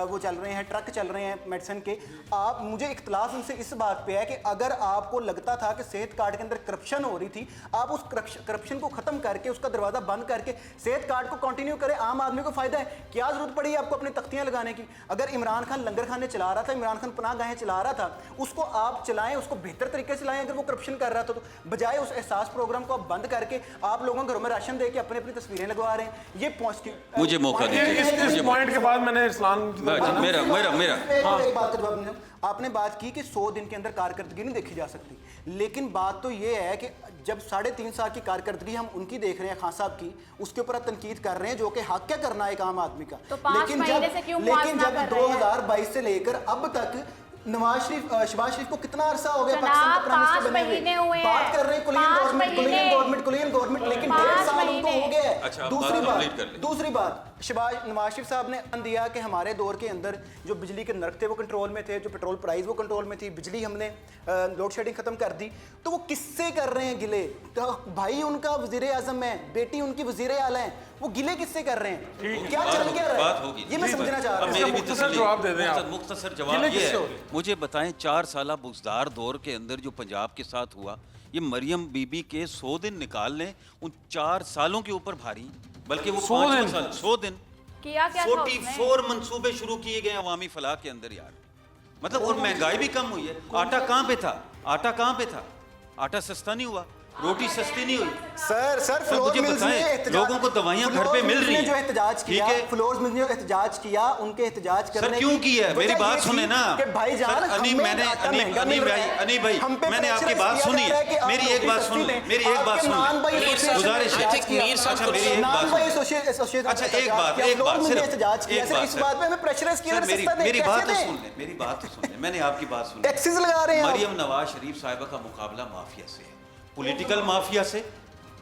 वो चल रहे हैं, ट्रक चल रहे हैं मेडिसिन के। आप, मुझे इख्तलाफ उनसे इस बात पे है कि अगर आपको लगता था कि सेहत कार्ड के अंदर करप्शन हो रही थी, आप उस करप्शन को खत्म करके, उसका दरवाजा बंद करके सेहत कार्ड को कंटिन्यू करें। आम आदमी को फायदा है। क्या जरूरत पड़ी आपको अपनी तख्तियां लगाने की? अगर इमरान खान लंगर खाने चला रहा था, इमरान खान पनाह गाहें चला रहा था, उसको आप चलाएं, उसको बेहतर तरीके से चलाएं। अगर वो करप्शन कर रहा था तो बजाय उस एहसास प्रोग्राम को आप बंद करके आप लोगों के घरों में राशन दे के अपनी अपनी तस्वीरें लगवा रहे हैं। ये मुझे मौका दीजिए। इस पॉइंट के बाद मैंने इस्लाम मेरा एक बात का जवाब नहीं। आपने बात की कि 100 दिन के अंदर कारकर्दगी नहीं देखी जा सकती, लेकिन बात तो ये है कि जब 3.5 साल की कारकर्दगी हम उनकी देख रहे हैं, खान साहब की, उसके ऊपर आप तनकीद कर रहे हैं, जो कि हक क्या करना है एक आम आदमी का। तो 5 महीने से क्यों मुआवजा कर रहे हैं? 2022 से लेकर अब तक शहबाज शरीफ को कितना अरसा हो गया जनाब, पाकिस्तान का प्राइम मिनिस्टर 5 बने हुए? महीने हुए हैं। बात कर रहे हैं कुलीन 5 गवर्नमेंट, लेकिन 1.5 साल उनको हो गया है। अच्छा, दूसरी बात नवाज शरीफ साहब ने दिया कि हमारे दौर के अंदर जो बिजली के नर्क थे वो कंट्रोल में थे, जो पेट्रोल प्राइस वो कंट्रोल में थी, बिजली हमने लोड शेडिंग खत्म कर दी। तो वो किससे कर रहे हैं गिले? तो भाई उनका वजीर आजम है, बेटी उनकी वजीर आला है, वो गिले किससे कर रहे हैं? क्या चल क्या रहा बात है? होगी। ये मैं समझना चाह रहा हूँ। मेरी भी मुख्तसर जवाब दे दें आप। मुख्तसर जवाब गिले ये किससे हो है, रहे हैं? मुझे बताएं 4 साल बुज़दार दौर के अंदर जो पंजाब के साथ हुआ, ये मरियम बीबी के 100 दिन निकाल लें, उन 4 सालों के ऊपर भारी, बल्कि वो 100 दिन किया क्या था उसने? 44 मंसूबे शुरू किए गए अवामी फलाह के अंदर यार। मतलब और महंगाई भी कम हुई है। आटा कहाँ पे था? आटा सस्ता नहीं हुआ, रोटी सस्ती नहीं हुई। सर सर, फ्लोर मुझे मिल्स ने बताएं, एहतजाज- लोगों को दवाइयां घर पे फ्लोर मिल मिल्स रही ने हैं। जो एहतजाज किया, ठीक है। फ्लोर मिल्स ने जो एहतजाज किया, उनके एहतजाज करने क्यों की किया है? मेरी वजह बात ये सुने थी ना कि भाईजान, सर, अनी हमें मैंने आटा अनी महंगा अनी मिल रहा भाई है। अनी भाई हम पे मैंने आपकी प्रेशराइज बात किया सुनी जा रहा है कि है। आप मेरी एक रोटी बात सस्ती सुन ले, दें। मेरी एक बात आपके सुन नान भाई ले, एसोसिएशन ने गुजारिश है। एहतजाज किया। मीर साहब अच्छा, मेरी एक नान बात भाई सुन। एसोसिएशन अच्छा, ने एक बात, किया, एक फ्लोर बात, मिल्स ने सिर्फ एहतजाज किया। एक सर, बात, इस बात पे हमें प्रेशराइज किया सर, जा सकता है। मेरी बात तो कैसे सुन दें? ले, मेरी बात तो सुन ले, मैंने आपकी बात सुनी। टैक्सेस लगा रहे हैं आप। मरियम नवाज शरीफ साहिबा का मुकाबला माफिया से है, पॉलिटिकल माफिया से,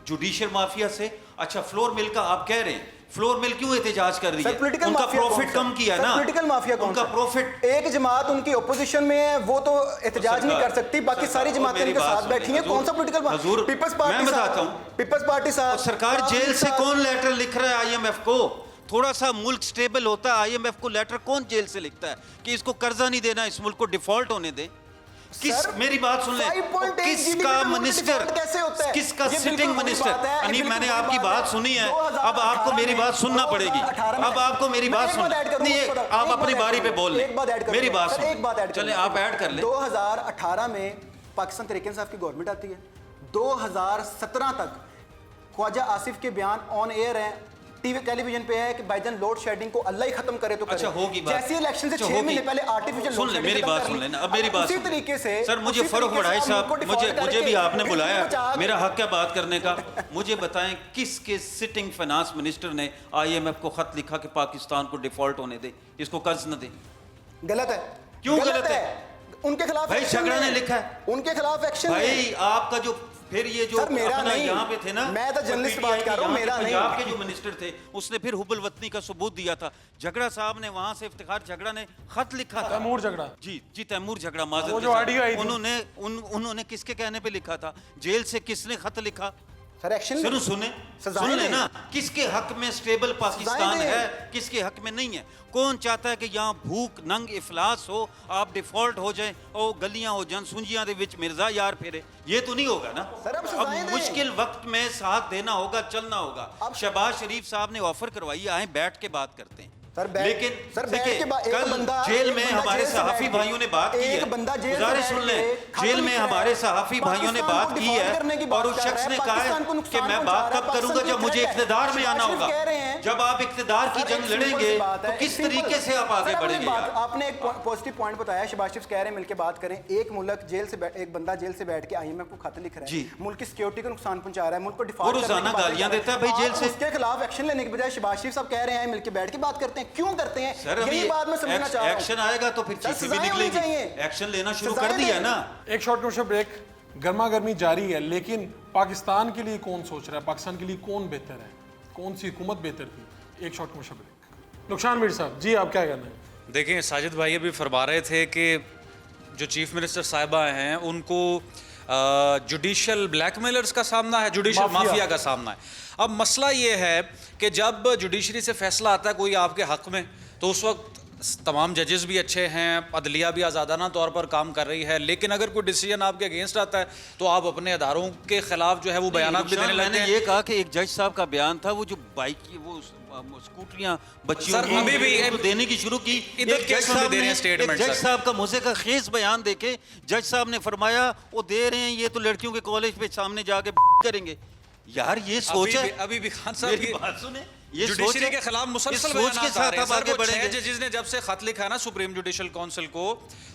जुडिशियल माफिया से। अच्छा, फ्लोर मिल का आप कह रहे हैं, फ्लोर मिल क्यों एहतजाज कर रही है? पॉलिटिकल उनका माफिया प्रॉफिट कौन कम सा? किया सर, ना, पॉलिटिकल माफिया कौन उनका सा? प्रॉफिट। एक जमात उनकी ओपोजिशन में है, वो तो एहतजाज नहीं कर सकती, बाकी सारी जमातें उनके साथ बैठी हैं। कौन सा पॉलिटिकल हजूर, पीपल्स मैं पार्टी बताता हूँ। पीपल्स पार्टी साहब, और सरकार जेल से कौन लेटर लिख रहा है IMF को? थोड़ा सा मुल्क स्टेबल होता है, IMF को लेटर कौन जेल से लिखता है कि इसको कर्जा नहीं देना, इस मुल्क को डिफॉल्ट होने दे? किस सर, मेरी बात सुन ले 5.8 किसका GDP मिनिस्टर डिफॉल्ट कैसे होता है? किसका ये बिल्कुल सिटिंग वही मिनिस्टर बात है, ये नहीं बिल्कुल मैंने वही आपकी बात बात है। सुनी है 2018 अब आपको मेरी बात सुनना पड़ेगी 2018 अब आपको मेरी मैं बात एक सुनना बात ऐड करूं, नहीं एक बात- आप एक अपनी बात बारी ऐड पे करूं, बोल ले एक बात ऐड करूं। मेरी बात सर, एक बात सुन ऐड चले करूं। आप ऐड कर ले 2018 में पाकिस्तान तहरीक इंसाफ की गवर्नमेंट आती है, 2017 तक ख्वाजा आसिफ के बयान ऑन एयर हैं, टीवी टेलीविजन पे है कि भाईजान लोड शेडिंग को अल्लाह ही खत्म करे तो करे। अच्छा होगी बात जैसे इलेक्शन से अच्छा, 6 होगी। महीने पहले आर्टिफिशियल सुन ले मेरी बात सुन लेना अब मेरी बात उसी सुन। तरीके से सर मुझे उसी फर्रुख तरीके से वड़ाई आप साहब मुल्क को मुझे default मुझे भी करके आपने बिल्कुल बुलाया बचा के- मेरा हक है बात करने का मुझे बताएं किसके सिटिंग फाइनेंस मिनिस्टर ने आईएमएफ को खत लिखा कि पाकिस्तान को डिफॉल्ट होने दे इसको कर्ज न दे गलत है। क्यों गलत है? उनके खिलाफ भाई एक्शन झगड़ा ने लें। लिखा है। उनके खिलाफ एक्शन लें। भाई आपका जो फिर ये जो सर, मेरा अपना नहीं। यहाँ पे थे ना मैं तो जर्नलिस्ट PTI बात कर रहा हूँ, यहाँ मेरा के नहीं। पंजाब के जो मिनिस्टर थे उसने फिर हुबुल वतनी का सबूत दिया था झगड़ा साहब ने वहां से इफ्तिखार झगड़ा ने खत लिखा था तैमूर झगड़ा जी तैमूर झगड़ा माजर वो के जो साथ। ऑडियो आई थी। उन्होंने किसके कहने पे लिखा था जेल से किसने खत लिखा सर एक्शन सुनो सुने सजाएं सुन दें। लेना किसके हक में स्टेबल पाकिस्तान दें। है किसके हक में नहीं है कौन चाहता है कि यहाँ भूख नंग इफलास हो आप डिफॉल्ट हो जाए और गलियां हो जाए सुंजियां दे विच मिर्जा यार फिरे ये तो नहीं होगा ना सर, अब अब सजाएं दें। मुश्किल वक्त में साथ देना होगा चलना होगा अब- शहबाज शरीफ साहब ने ऑफर करवाई आए बैठ के बात करते हैं सर, लेकिन सर, बैठ देखिए, के एक कल बंदा- जेल एक में बंदा हमारे जेल से सहाफी बैठ के- भाइयों ने बात की एक है बंदा जेल से गुजारिश बैठ सुन ले के खत जेल में लिख रहा है। हमारे सहाफी भाइयों ने पाकिस्तान बात को की डिफॉल्ट है करने की और बात उस कर शख्स रहा है, ने कहा पाकिस्तान को है कि नुकसान मैं पहुंचा बात रहा है, कब करूंगा पाकिस्तान जब की मुझे थ्रेट है। इक्तदार में आना शहबाज होगा शरीफ कह रहे हैं- जब आप इक्तदार की सर, जंग एक सिंपल लड़ेंगे सी बात है, तो किस सिंपल- तरीके से आप आगे सर, बढ़ेंगे बात- यार? आपने एक पॉजिटिव पॉइंट बताया शहबाज शरीफ कह रहे हैं मिलकर बात करें एक मुल्क जेल से एक बंदा जेल से बैठ के आईएमएफ को खत लिख रहा है जी। मुल्क की सिक्योरिटी को नुकसान पहुंचा रहा है मुल्क को वो डिफॉल्ट रोजाना गालियां देता है भाई जेल से। उसके खिलाफ एक्शन लेने के बजाय शहबाज शरीफ साहब कह रहे हैं मिलकर बैठ के बात करते हैं क्यों करते हैं सर अभी यही बात मैं समझना चाह रहा हूं एक्शन आएगा तो फिर सर, चीजें भी सजाएं होनी निकलेंगी चाहिए। एक्शन लेना शुरू सजाएं कर दिया दें। ना एक शॉर्ट कमर्शियल ब्रेक गर्मा गर्मी जारी है लेकिन पाकिस्तान के लिए कौन सोच रहा है पाकिस्तान के लिए कौन बेहतर है कौन सी हुकूमत बेहतर थी एक शॉर्ट कमर्शियल ब्रेक नुकसान मीर साहब जी आप क्या कहना है देखिए साजिद भाई अभी फरमा रहे थे कि जो चीफ मिनिस्टर साहिबा हैं उनको जुडिशल ब्लैकमेलर्स का सामना है जुडिशल माफिया का सामना है अब मसला ये है कि जब जुडिशरी से फैसला आता है कोई आपके हक में तो उस वक्त तमाम जजेस भी अच्छे हैं अदलिया भी आज़ादाना तौर पर काम कर रही है लेकिन अगर कोई डिसीजन आपके अगेंस्ट आता है तो आप अपने अदारों के खिलाफ जो है वो बयान भी देने लगते मैंने हैं ये कहा कि एक जज साहब का बयान था वो जो बाइक की वो स्कूटरियां बच्चियों सर, की अभी भी उनको देने की शुरू की इधर एक केस जज में भी साहब दे रहे हैं ने- स्टेटमेंट, एक जज सर। साहब का मुझे का खेस बयान देके जज साहब ने फरमाया वो दे रहे हैं ये तो लड़कियों के कॉलेज पे सामने जाके करेंगे यार ये सोच है अभी भी खान साहब मेरी की बात सुने ये सोच जुडिशरी है के खिलाफ मुसलसल इस सोच बयानात के आ साथ रहे हैं। आप सर, आगे वो छह बढ़ेंगे जजेस ने जब से खत लिखा है ना सुप्रीम जुडिशल काउंसिल को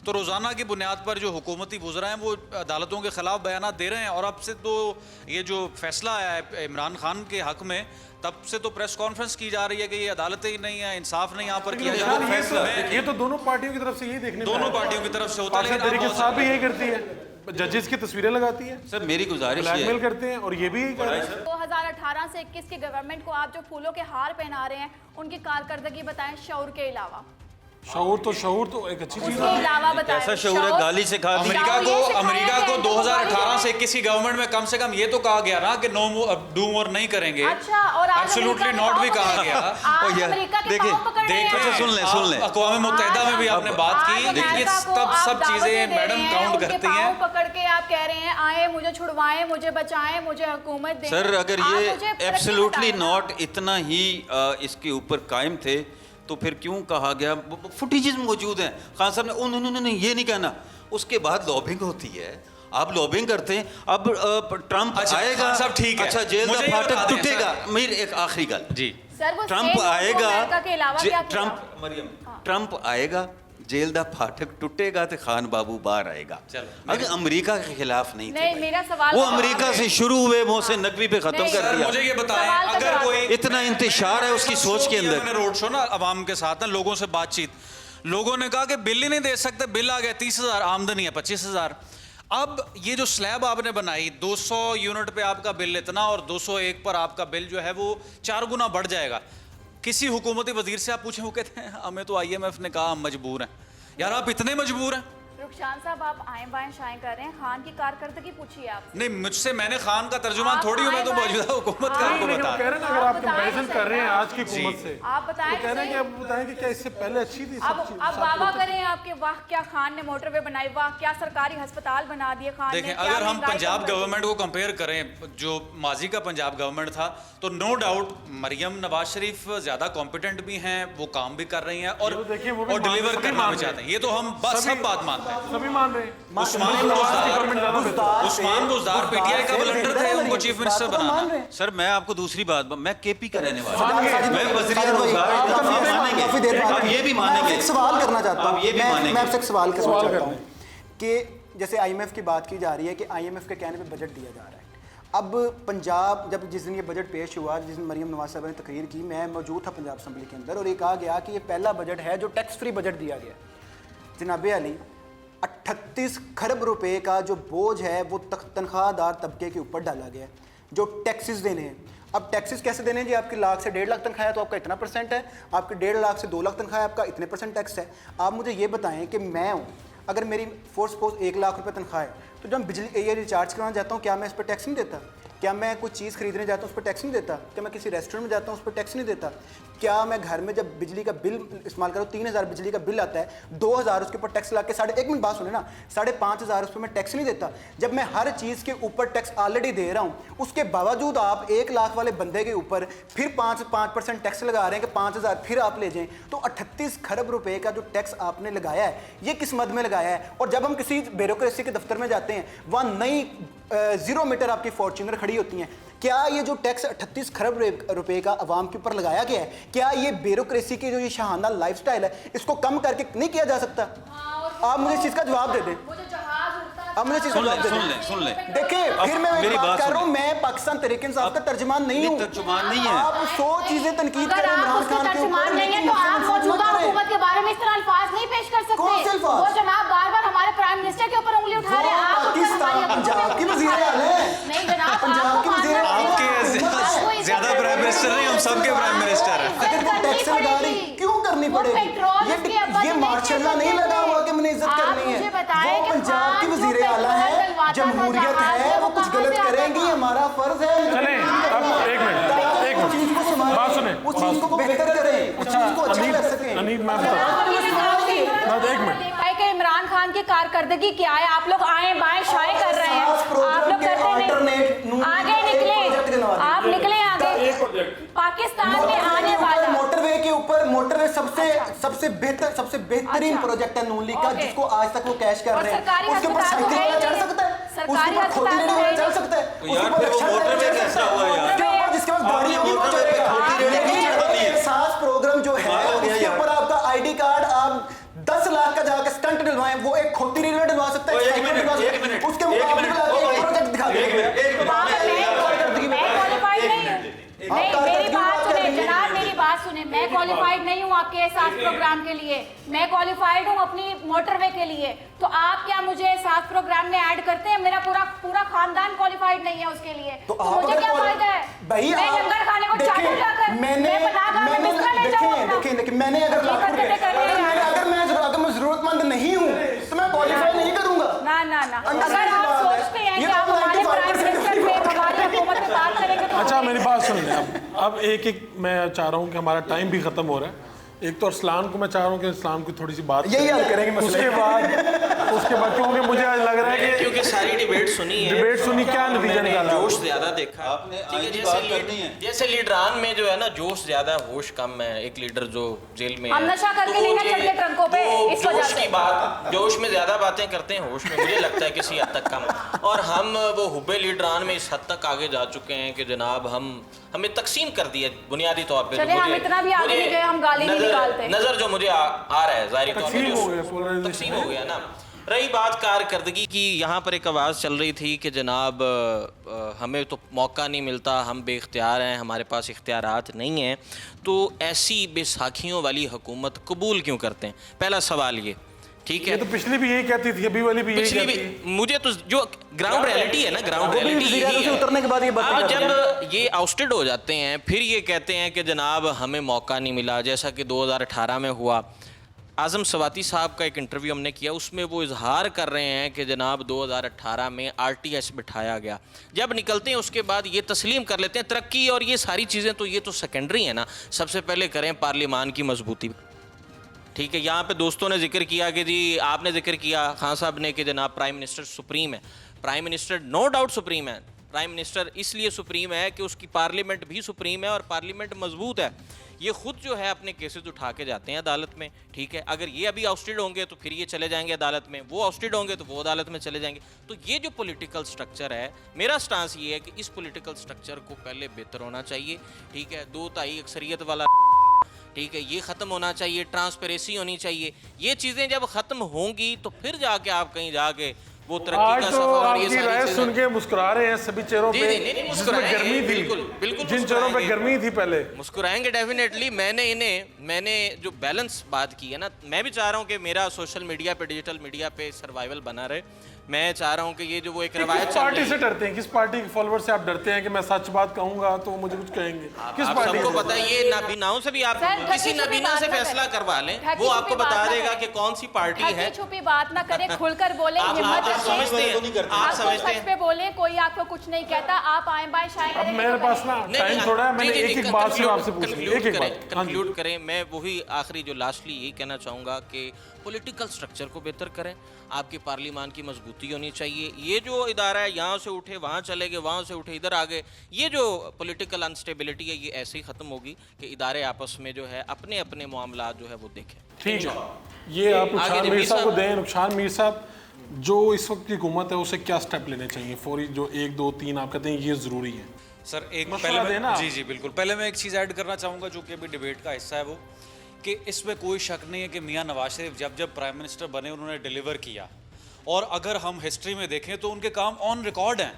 तो रोजाना की बुनियाद पर जो हुकूमती वुज़रा हैं वो अदालतों के खिलाफ बयानात दे रहे हैं और अब से तो ये जो फैसला आया है इमरान खान के हक में तब से तो प्रेस कॉन्फ्रेंस की जा रही है कि ये अदालतें ही नहीं है इंसाफ नहीं यहाँ पर किया जा नुकसान रहा ये तो दोनों पार्टियों की तरफ से यही देखने दोनों पार्टियों की तरफ से होता है पाकिस्तान लेकिन तरीके आप साहब भी यही करती है जजेस की तस्वीरें लगाती है सर मेरी गुजारिश ये ब्लैकमेल है करते हैं और ये भी यही कर रहे हैं 2018 से 21 की गवर्नमेंट को आप जो फूलों के हार पहना रहे हैं उनकी कारकर्दगी बताएं शऊर के अलावा शऊर तो एक अच्छी चीज उसके है अलावा बताएं कैसा शऊर है गाली से खा दी अमेरिका ये को सिखाया अमेरिका गया को है, 2018 से 21 की गवर्नमेंट में कम से कम ये तो कहा गया ना कि नो डू मोर नहीं करेंगे अच्छा और आज एब्सोल्युटली अमेरिका नॉट के भी पाँव कहा पकड़ गया रहे हैं। आज यार, अमेरिका के देखिए, पाँव पकड़ रहे देखिए, हैं। सुन ले सुन ले अक़वाम मुत्तहिदा में भी आपने बात आज की देखिए अमेरिका को तब आप सब दावतें चीजें दे मैडम रहे हैं, काउंट उनके करती पाँव हैं पकड़ के आप कह रहे हैं आए मुझे छुड़वाएं मुझे बचाएं मुझे हुकूमत दें सर अगर आप ये मुझे तरक्की एब्सोल्युटली बताएं ना। नॉट इतना ही इसके ऊपर कायम थे तो फिर क्यों कहा गया फुटेजेस मौजूद हैं खान साहब ने उन्होंने ये नहीं कहना उसके बाद लॉबिंग होती है आप लॉबिंग करते हैं अब ट्रंप अच्छा, आएगा खान साहब ठीक है। अच्छा जेल मुझे का ये बता फाटक दें, टूटेगा सर। मेरी एक आखिरी गल जी सर वो ट्रंप स्टेट को आएगा अमेरिका के अलावा क्या किया? ट्रंप मरियम ट्रंप आएगा जेल दा फाटक टूटेगा तो खान बाबू बाहर आएगा चलो, अगर अमेरिका के खिलाफ नहीं थे नहीं, भाई। मेरा सवाल वो का अमेरिका जवाब से है। शुरू हुए मोहसिन नकवी पे खत्म नहीं, कर सर दिया मुझे ये बताएं सवाल का अगर जवाब कोई इतना इंतशार है उसकी सोच के अंदर रोड शो ना अवाम के साथ ना लोगों से बातचीत लोगों ने कहा कि बिल ही नहीं दे सकते बिल आ गया 30,000 आमदनी है 25,000 अब ये जो स्लैब आपने बनाई 200 यूनिट पे आपका बिल इतना और 201 पर आपका बिल जो है वो 4 गुना बढ़ जाएगा किसी हुकूमती वजीर से आप पूछें वो कहते हैं हमें तो IMF ने कहा हम मजबूर हैं यार आप इतने मजबूर हैं रुखसान साहब, आप आए बाएं शाएं कर रहे हैं, खान की कारकर्दगी पूछिए आप। नहीं, मुझसे मैंने खान का तर्जुमान आप थोड़ी हूँ, मैं तो आए बाएं- मौजूदा हुकूमत का हाँ, आपको लेकिन वो बता कह रहे हैं ना, अगर आप आप बताएं कंपैरिजन तो कर रहे हैं सही। आज की हुकूमत से, आप बताएं तो कह रहे हैं कि सही। अब बताएं कि क्या इससे पहले अच्छी थी अब सब चीज़- सब वाह चीज़ें? करें आपके, वाह क्या खान ने मोटरवे बनाई, वाह क्या सरकारी अस्पताल बना दिए खान ने, देखें, क्या अगर हम महंगाई पंजाब कम कर दी। गवर्नमेंट को कंपेयर करें, जो माजी का पंजाब गवर्नमेंट था, तो नो डाउट मरियम नवाज शरीफ ज़्यादा कॉम्पिटेंट भी हैं, वो काम भी कर रही हैं और ये तो देखिए, वो भी डिलीवर सभी करना मान भी रहे चाहते हैं। ये तो हम बस सब बात मानते हैं। सभी मान रहे हैं। उस्मान बुज़दार उस्मान बुज़दार पीटीआई का ब्लंडर थे, उनको चीफ मिनिस्टर बनाना। सर मैं आपको दूसरी बात, मैं केपी का रहने वाला साजिद हूं। भाई, मैं वज़ीर साजिद भाई, रोज़गार आप आप काफी मानेंगे, देर बाद आप ये भी मैं आपसे मानेंगे, एक सवाल करना चाहता हूँ, आप ये भी मैं मानेंगे। आपसे एक सवाल करना सवाल चाहता करना हूँ कि जैसे आईएमएफ की बात की जा रही है कि आईएमएफ के कहने पे बजट दिया जा रहा है। अब पंजाब, जब जिस दिन ये बजट पेश हुआ, जिस दिन मरियम नवाज साहब ने तकरीर की, मैं मौजूद था पंजाब असम्बली के अंदर, और ये कहा गया कि ये पहला बजट है जो टैक्स फ्री बजट दिया गया। जनाब अली, 38 खरब रुपए का जो बोझ है वो तनख्वाहदार तबके के ऊपर डाला गया है, जो टैक्सेस देने हैं। अब टैक्सेस कैसे देने हैं जी? आपकी लाख से 1.5 लाख तनख्वाह है तो आपका इतना परसेंट है, आपके 1.5 लाख से 2 लाख तनख्वाह है आपका इतने परसेंट टैक्स है। आप मुझे ये बताएं कि मैं हूँ, अगर मेरी फोर सपोज 1 लाख रुपए तनख्वाह है, तो जब मैं बिजली ये रिचार्ज कराना जाता हूँ, क्या मैं इस पर टैक्स नहीं देता? क्या मैं कोई चीज़ खरीदने जाता हूँ उस पर टैक्स नहीं देता? क्या मैं किसी रेस्टोरेंट में जाता हूँ उस पर टैक्स नहीं देता? क्या मैं घर में जब बिजली का बिल इस्तेमाल करूँ, 3000 बिजली का बिल आता है, 2000 उसके ऊपर टैक्स ला के 1.5 बात सुने ना, 5,500 उस पर मैं टैक्स नहीं देता? जब मैं हर चीज़ के ऊपर टैक्स ऑलरेडी दे रहा हूँ, उसके बावजूद आप 1 लाख वाले बंदे के ऊपर फिर 5% टैक्स लगा रहे हैं कि 5000 फिर आप ले जाएं। तो 38 खरब रुपए का जो टैक्स आपने लगाया है, ये किस मद में लगाया है? और जब हम किसी ब्यूरोक्रेसी के दफ्तर में जाते हैं, वहाँ नई 0 मीटर आपकी फॉर्च्यूनर खड़ी होती हैं, क्या ये जो टैक्स 38 खरब रुपए का आवाम के ऊपर लगाया गया है, क्या ये ब्यूरोक्रेसी की जो ये शाहाना लाइफस्टाइल है, इसको कम करके नहीं किया जा सकता? आप मुझे इस चीज़ का जवाब दे दें। अब मुझे सुन लें, सुन लें। देखिए, फिर मैं मेरी एक बात बात कर रहा हूँ, सुनिए। मैं पाकिस्तान तहरीक इंसाफ का तर्जुमान नहीं हूँ। तर्जुमान नहीं है। आप 100 चीजें तनकीद अगर करें आप इमरान उसके खान के तर्जुमान ऊपर, नहीं है लेकिन तो आप मुझसे मौजूदा मत करें। हुकूमत के बारे में इस तरह अल्फाज नहीं पेश कर सकते। कौन से अल्फाज? वो जनाब बार बार हमारे प्राइम मिनिस्टर के ऊपर उंगली उठा रहे हैं। आप उस पर हमारी पाकिस्तान पंजाब की वज़ीर आला है। नहीं जनाब, पंजाब आपको की वज़ीर मानना आला पड़ेगा। आपके आपको इज्जत ज्यादा करनी प्राइम मिनिस्टर नहीं, हम सबके प्राइम मिनिस्टर हैं। अगर वो करनी टैक्स लगा रही, पड़ेगी। क्यों करनी वो पड़ेगी? पेट्रोल उसके ऊपर ये नहीं मार्शल चढ़ नहीं सकते लगा हुआ थे। कि मैंने इज्जत आप करनी है। मुझे बताएं वो कि पंजाब की खान जो वज़ीर आला पेट्रोल है, डलवाता था जमहूरियत जहाज में, है, वो वो कुछ कहाँ गलत से आता करेंगी, था? हमारा फर्ज है। चलें, अब एक मिनट, उस चीज़ को संभालें, बात सुने, उस चीज़ को बेहतर करें, उस चीज़ को अच्छा कर सकें। अनीत मैं बताता हूँ, एक मिनट। है कि इमरान खान की कारकर्दगी क्या है? आप लोग आए बाएं शाएं कर रहे हैं, साफ प्रोग्राम आप लोग के करते alternate नहीं। नून आगे लीग का एक प्रोजेक्ट निकले, गिनवा दीजिए। आप निकले आगे। पाकिस्तान में आने वाला मोटरवे के ऊपर मोटरवे सबसे बेहतरीन अच्छा। प्रोजेक्ट है नून लीग का, ओके। जिसको आज तक वो कैश कर और रहे हैं। सरकारी उसके ऊपर अस्पताल साइकिल है वाला ही चढ़ नहीं। सकता है, सरकारी उसके ऊपर खोटी अस्पताल रेडी है वाला ही चढ़ नहीं। सकता है, तो उसके यार, ऊपर फिर वो रक्षा वाला मोटरवे चढ़ कैसा सकता है। हुआ यार? उसके ऊपर जिसके पास गाड़ी होगी वो मोटरवे पे चढ़ेगा। खोटी रेडी नहीं चढ़वानी है। एहसास प्रोग्राम जो है कमाल हो गया उसके यार। ऊपर आपका आईडी कार्ड आप 10 लाख का जाकर स्टंट डलवाएं, वो एक खोटी रेलवे डलवा सकता है, एक साइकिल मिनट, डलवा सकता है। एक मिनट, उसके एक मुकाबले मिनट, में आके ओ एक भाई, प्रोजेक्ट दिखा एक देंगे। मिनट, एक मिनट। वहाँ पर मैं क्वालिफाइड नहीं हूँ। नहीं, मेरी बात सुने जनाब, मेरी बात सुने, मैं क्वालिफाइड नहीं हूँ आपके एहसास प्रोग्राम के लिए। मैं क्वालिफाइड हूँ अपनी मोटरवे के लिए। तो आप क्या मुझे एहसास प्रोग्राम में ऐड करते हैं? मेरा पूरा खानदान क्वालिफाइड नहीं है उसके लिए। तो तो आप मुझे अगर क्या quali- फायदा है? भाई मैं आप लंगर खाने को देखें, चाकू जाकर मैंने मैं बना कर बिस्तर ले जाऊँ अपना। देखिए मैंने अगर ये लाखों हरकतें कर रहे हैं यार। अगर मैं जरूरतमंद नहीं हूँ तो मैं क्वालिफाई नहीं करूंगा। ना ना ना, अंडरस्टैंड अगर आप बात है। सोचते हैं ये कि आप तो हमारे 95% प्राइम मिनिस्टर पे हमारी हुकूमत पे बात करेंगे तो अच्छा मेरी बात सुन लें। अब एक एक मैं चाह रहा हूँ कि हमारा टाइम भी ख़त्म हो रहा है। एक तो अरसलान को मैं चाह रहा हूँ कि अरसलान की थोड़ी सी बात यही हल करेंगे मसले। उसके बाद क्योंकि मुझे आज लग रहा है कि क्योंकि सारी डिबेट सुनी है, डिबेट सुनी, क्या नतीजा मैंने निकाला? जोश ज्यादा देखा। आपने ठीक है, आगे बात करनी है। जैसे लीडरान में जो है ना जोश ज्यादा होश कम है। एक लीडर जो जेल में हम है, नशा करके तो नहीं ना ये- चढ़ते ट्रकों पे, वो इस वजह जोश से। की बात, जोश में ज्यादा बातें करते हैं, होश में मुझे लगता है किसी हद तक कम। और हम वो हुब्बे लीडरान में इस हद तक आगे जा चुके हैं कि जनाब हमें तकसीम कर दिया बुनियादी तौर पे। चलिए, हम इतना भी आगे नहीं गए, हम गाली नहीं निकालते। नजर जो मुझे आ रहा है जाहिर तौर पे तकसीम जो- हो गया, polarization तकसीम हो गया ना। रही बात कारकर्दगी की, यहाँ पर एक आवाज़ चल रही थी कि जनाब हमें तो मौका नहीं मिलता, हम बेख्तियार हैं, हमारे पास इख्तियारात नहीं हैं, तो ऐसी बेसाखियों वाली हुकूमत कबूल क्यों करते हैं? पहला सवाल ये, ठीक ये है। तो पिछली भी यही कहती थी, अभी वाली भी यही पिछली कहती है। भी मुझे तो जो ग्राउंड रियलिटी है ना, ग्राउंड वो भी रियलिटी वज़ीर आज़म से उतरने के बाद ये बातें अब कर रहे जब ये आउस्टेड हो जाते हैं फिर ये कहते हैं कि जनाब हमें मौका नहीं मिला, जैसा कि 2018 में हुआ। आज़म सवाती साहब का एक इंटरव्यू हमने किया, उसमें वो इजहार कर रहे हैं कि जनाब 2018 में RTS बिठाया गया। जब निकलते हैं उसके बाद ये तस्लीम कर लेते हैं तरक्की और ये सारी चीज़ें तो ये तो सेकेंडरी है ना, सबसे पहले करें पार्लियामान की मजबूती। ठीक है, यहाँ पे दोस्तों ने जिक्र किया कि जी आपने जिक्र किया खान साहब ने कि जनाब प्राइम मिनिस्टर सुप्रीम है। Prime minister no doubt supreme है। प्राइम मिनिस्टर इसलिए सुप्रीम है कि उसकी पार्लियामेंट भी सुप्रीम है और पार्लियामेंट मजबूत है। ये खुद जो है अपने केसेस उठा के जाते हैं अदालत में। ठीक है, अगर ये अभी आउस्टेड होंगे तो फिर ये चले जाएंगे अदालत में, वो आउस्टेड होंगे तो वो अदालत में चले जाएंगे। तो ये जो पॉलिटिकल स्ट्रक्चर है, मेरा स्टांस ये है कि इस पॉलिटिकल स्ट्रक्चर को पहले बेहतर होना चाहिए। ठीक है, 2/3 अक्सरियत वाला, ठीक है, ये ख़त्म होना चाहिए, ट्रांसपेरेंसी होनी चाहिए। ये चीज़ें जब ख़त्म होंगी तो फिर जाके आप कहीं जाके वो तरक्की आज का तो सफर और ये आपकी सारी राय चीज़ें। सुन के मुस्कुरा रहे हैं सभी चेहरों पे, नहीं, जिसमें मुस्कुराएंगे, गर्मी थी, बिल्कुल, बिल्कुल जिन चेहरों पे मुस्कुराएंगे। गर्मी थी पहले। मुस्कुराएंगे डेफिनेटली। मैंने जो बैलेंस बात की है ना, मैं भी चाह रहा हूँ कि मेरा सोशल मीडिया पे, डिजिटल मीडिया पे सर्वाइवल बना रहे। मैं चाह रहा हूँ कि ये जो वो एक रवायत किस चल पार्टी रही से है, डरते हैं? किस पार्टी के फॉलोअर से आप डरते हैं कि मैं सच बात कहूंगा तो वो मुझे कुछ कहेंगे? किस आप पार्टी सबको से? पता है ये नाबीनाओं से भी आप सर, किसी ढकी छुपी नाबीना बात से ना फैसला करें। करवा लें, ढकी वो छुपी आपको बात बता ना देगा करें। कि कौन सी पार्टी है। ढकी छुपी बात ना करें, खुलकर बोले, आप हिम्मत समझते हैं, आप आपको समझते सच हैं। पे बोले, कोई आपको कुछ नहीं कहता, आप आए बाएं शाएं अब करेंगे मेरे तो पास ना करेंगे। टाइम थोड़ा है, मैंने एक बात सिर्फ आपसे पूछनी है, एक बात। हाँ जी। कंक्लूड करें। मैं वही आखिरी जो लास्टली यही कहना चाहूँगा कि पॉलिटिकल स्ट्रक्चर को बेहतर करें, आपकी पार्लियामान की मजबूती होनी चाहिए। ये जो इदारा है यहाँ से उठे वहाँ चले गए, वहाँ से उठे इधर आ गए, ये जो पॉलिटिकल अनस्टेबिलिटी है ये ऐसे ही ख़त्म होगी कि इदारे आपस में जो है अपने अपने मामला जो है वो देखें। ठीक है, ये आप आगे नुकसान जी, मीर मीर साहब को साहब। दें। नुकसान मीर साहब, जो इस वक्त की हुकूमत है उसे क्या स्टेप लेने चाहिए फौरी? जो 1 2 3 आप कहते हैं ये ज़रूरी है। सर एक मशवरा देना। जी जी बिल्कुल, पहले मैं एक चीज़ ऐड करना चाहूँगा जो कि अभी डिबेट का हिस्सा है, वो कि इसमें कोई शक नहीं है कि मियाँ नवाज शरीफ जब प्राइम मिनिस्टर बने उन्होंने डिलीवर किया, और अगर हम हिस्ट्री में देखें तो उनके काम ऑन रिकॉर्ड हैं।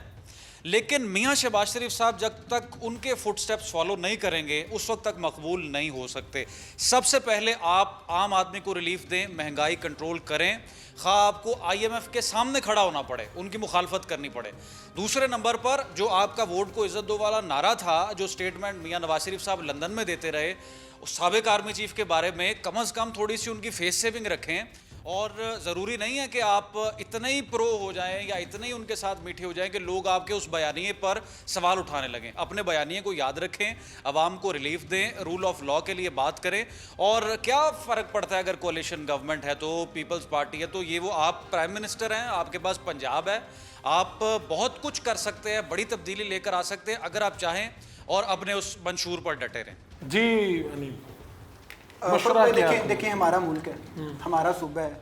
लेकिन मियाँ शहबाज शरीफ साहब जब तक उनके फुटस्टेप्स फॉलो नहीं करेंगे उस वक्त तक मकबूल नहीं हो सकते। सबसे पहले आप आम आदमी को रिलीफ दें, महंगाई कंट्रोल करें, खा आपको IMF के सामने खड़ा होना पड़े, उनकी मुखालफत करनी पड़े। दूसरे नंबर पर जो आपका वोट को इज्जत दो वाला नारा था, जो स्टेटमेंट मियाँ नवाज शरीफ साहब लंदन में देते रहे, उस साबिक आर्मी चीफ के बारे में कम अज़ कम थोड़ी सी उनकी फेस सेविंग रखें। और ज़रूरी नहीं है कि आप इतने ही प्रो हो जाएं या इतने ही उनके साथ मीठे हो जाएं कि लोग आपके उस बयानिए पर सवाल उठाने लगें। अपने बयानिए को याद रखें, आवाम को रिलीफ दें, रूल ऑफ लॉ के लिए बात करें। और क्या फ़र्क पड़ता है अगर कोalition गवर्नमेंट है तो, पीपल्स पार्टी है तो, ये वो आप प्राइम मिनिस्टर हैं, आपके पास पंजाब है, आप बहुत कुछ कर सकते हैं, बड़ी तब्दीली लेकर आ सकते हैं अगर आप चाहें और अपने उस मंशूर पर डटे रहें। जी अनिल, देखिए हमारा मुल्क है, हमारा सूबा है,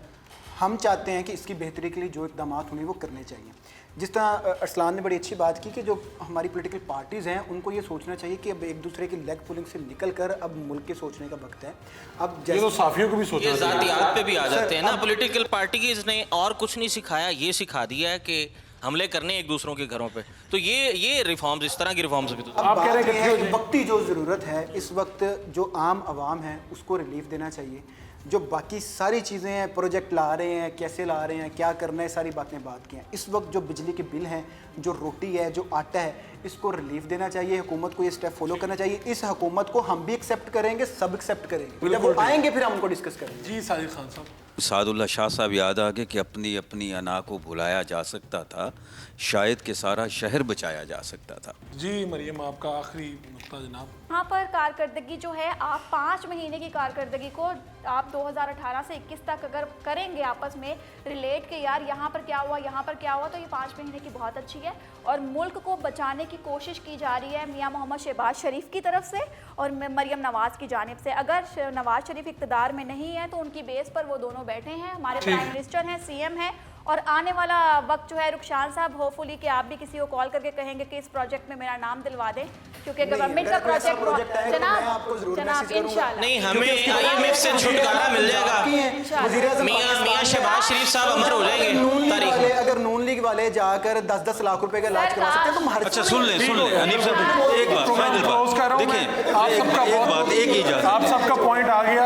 हम चाहते हैं कि इसकी बेहतरी के लिए जो इकदाम होंगे वो करने चाहिए। जिस तरह अरसलान ने बड़ी अच्छी बात की कि जो हमारी पॉलिटिकल पार्टीज़ हैं उनको ये सोचना चाहिए कि अब एक दूसरे की लेग पुलिंग से निकल कर अब मुल्क के सोचने का वक्त है। अब ये तो साफियों को भी सोचना ये चाहिए। जातियात पे भी आ जाते हैं ना। अब- पॉलिटिकल पार्टी की इसने और कुछ नहीं सिखाया, ये सिखा दिया है कि हमले करने एक दूसरों के घरों पे। तो ये रिफॉर्म्स, इस तरह की रिफॉर्म्स भी तो अब आप कह रहे बात हैं ये कि है कि वक्ती जो ज़रूरत है इस वक्त, जो आम आवाम है उसको रिलीफ देना चाहिए। जो बाकी सारी चीज़ें हैं, प्रोजेक्ट ला रहे हैं, कैसे ला रहे हैं, क्या करना है, सारी बातें बात की हैं। इस वक्त जो बिजली के बिल हैं, जो रोटी है, जो आटा है, इसको रिलीफ देना चाहिए। हुकूमत को ये स्टेप फॉलो करना चाहिए। इस हुकूमत को हम भी एक्सेप्ट करेंगे, सब एक्सेप्ट करेंगे। जब वो आएंगे फिर हम उनको डिस्कस करेंगे। जी साजिद खान साहब, सादुल्ला शाह साहब याद आ गए कि अपनी अपनी अना को भुलाया जा सकता था, शायद कि सारा शहर बचाया जा सकता था। जी मरियम, आपका आखिरी नुक्ता जनाब। यहाँ पर कारकर्दगी जो है, आप 5 महीने की कारकर्दगी को आप 2018 से 21 तक अगर करेंगे आपस में रिलेट के, यार यहाँ पर क्या हुआ, यहाँ पर क्या हुआ, तो ये 5 महीने की बहुत अच्छी है। और मुल्क को बचाने की कोशिश की जा रही है मियाँ मोहम्मद शहबाज शरीफ की तरफ से और मरियम नवाज़ की जानिब से। अगर नवाज शरीफ इक़्तिदार में नहीं है तो उनकी बेस पर वो दोनों बैठे हैं, हमारे प्राइम मिनिस्टर हैं, CM हैं। और आने वाला वक्त जो है, रुखशान साहब, होपफुली कि आप भी किसी को कॉल करके कहेंगे कि इस प्रोजेक्ट में मेरा नाम दिलवा दें, क्योंकि गवर्नमेंट का प्रोजेक्ट जनाब इंशाल्लाह नहीं, हमें IMF से छुटकारा मिल जाएगा। मियाँ शहबाज शरीफ साहब अमर हो जाएंगे तारीख में। अगर नून लीग वाले जाकर 10-10 लाख रुपए का इलाज करा सकते हैं तो हर अच्छा सुन ले अनीफ साहब, एक बात फाइनल क्लोज कर रहा बात हूं देखिए, मैं। आप सबका एक बात, एक ही इजाज़त। आप सबका पॉइंट आ गया।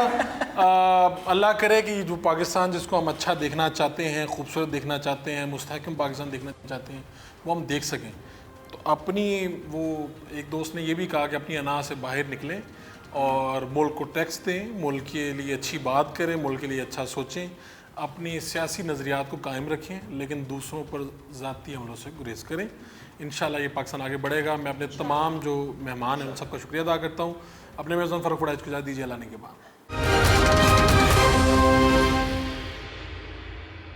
अल्लाह करे कि जो पाकिस्तान जिसको हम अच्छा देखना चाहते हैं, खूबसूरत देखना चाहते हैं, मुस्तहकम पाकिस्तान देखना चाहते हैं, वो हम देख सकें। तो अपनी वो एक दोस्त ने ये भी कहा कि अपनी अना से बाहर निकलें और मुल्क को टैक्स दें, मुल्क के लिए अच्छी बात करें, मुल्क के लिए अच्छा सोचें, अपनी सियासी नज़रियात को कायम रखें, लेकिन दूसरों पर ज़ाती हमलों से गुरेज करें। इंशाल्लाह ये पाकिस्तान आगे बढ़ेगा। मैं अपने तमाम जो मेहमान हैं उन सबका शुक्रिया अदा करता हूँ। अपने मेज़बान फ़ारूक फुड़ाइच को इजाज़त दीजिए। लाने के बाद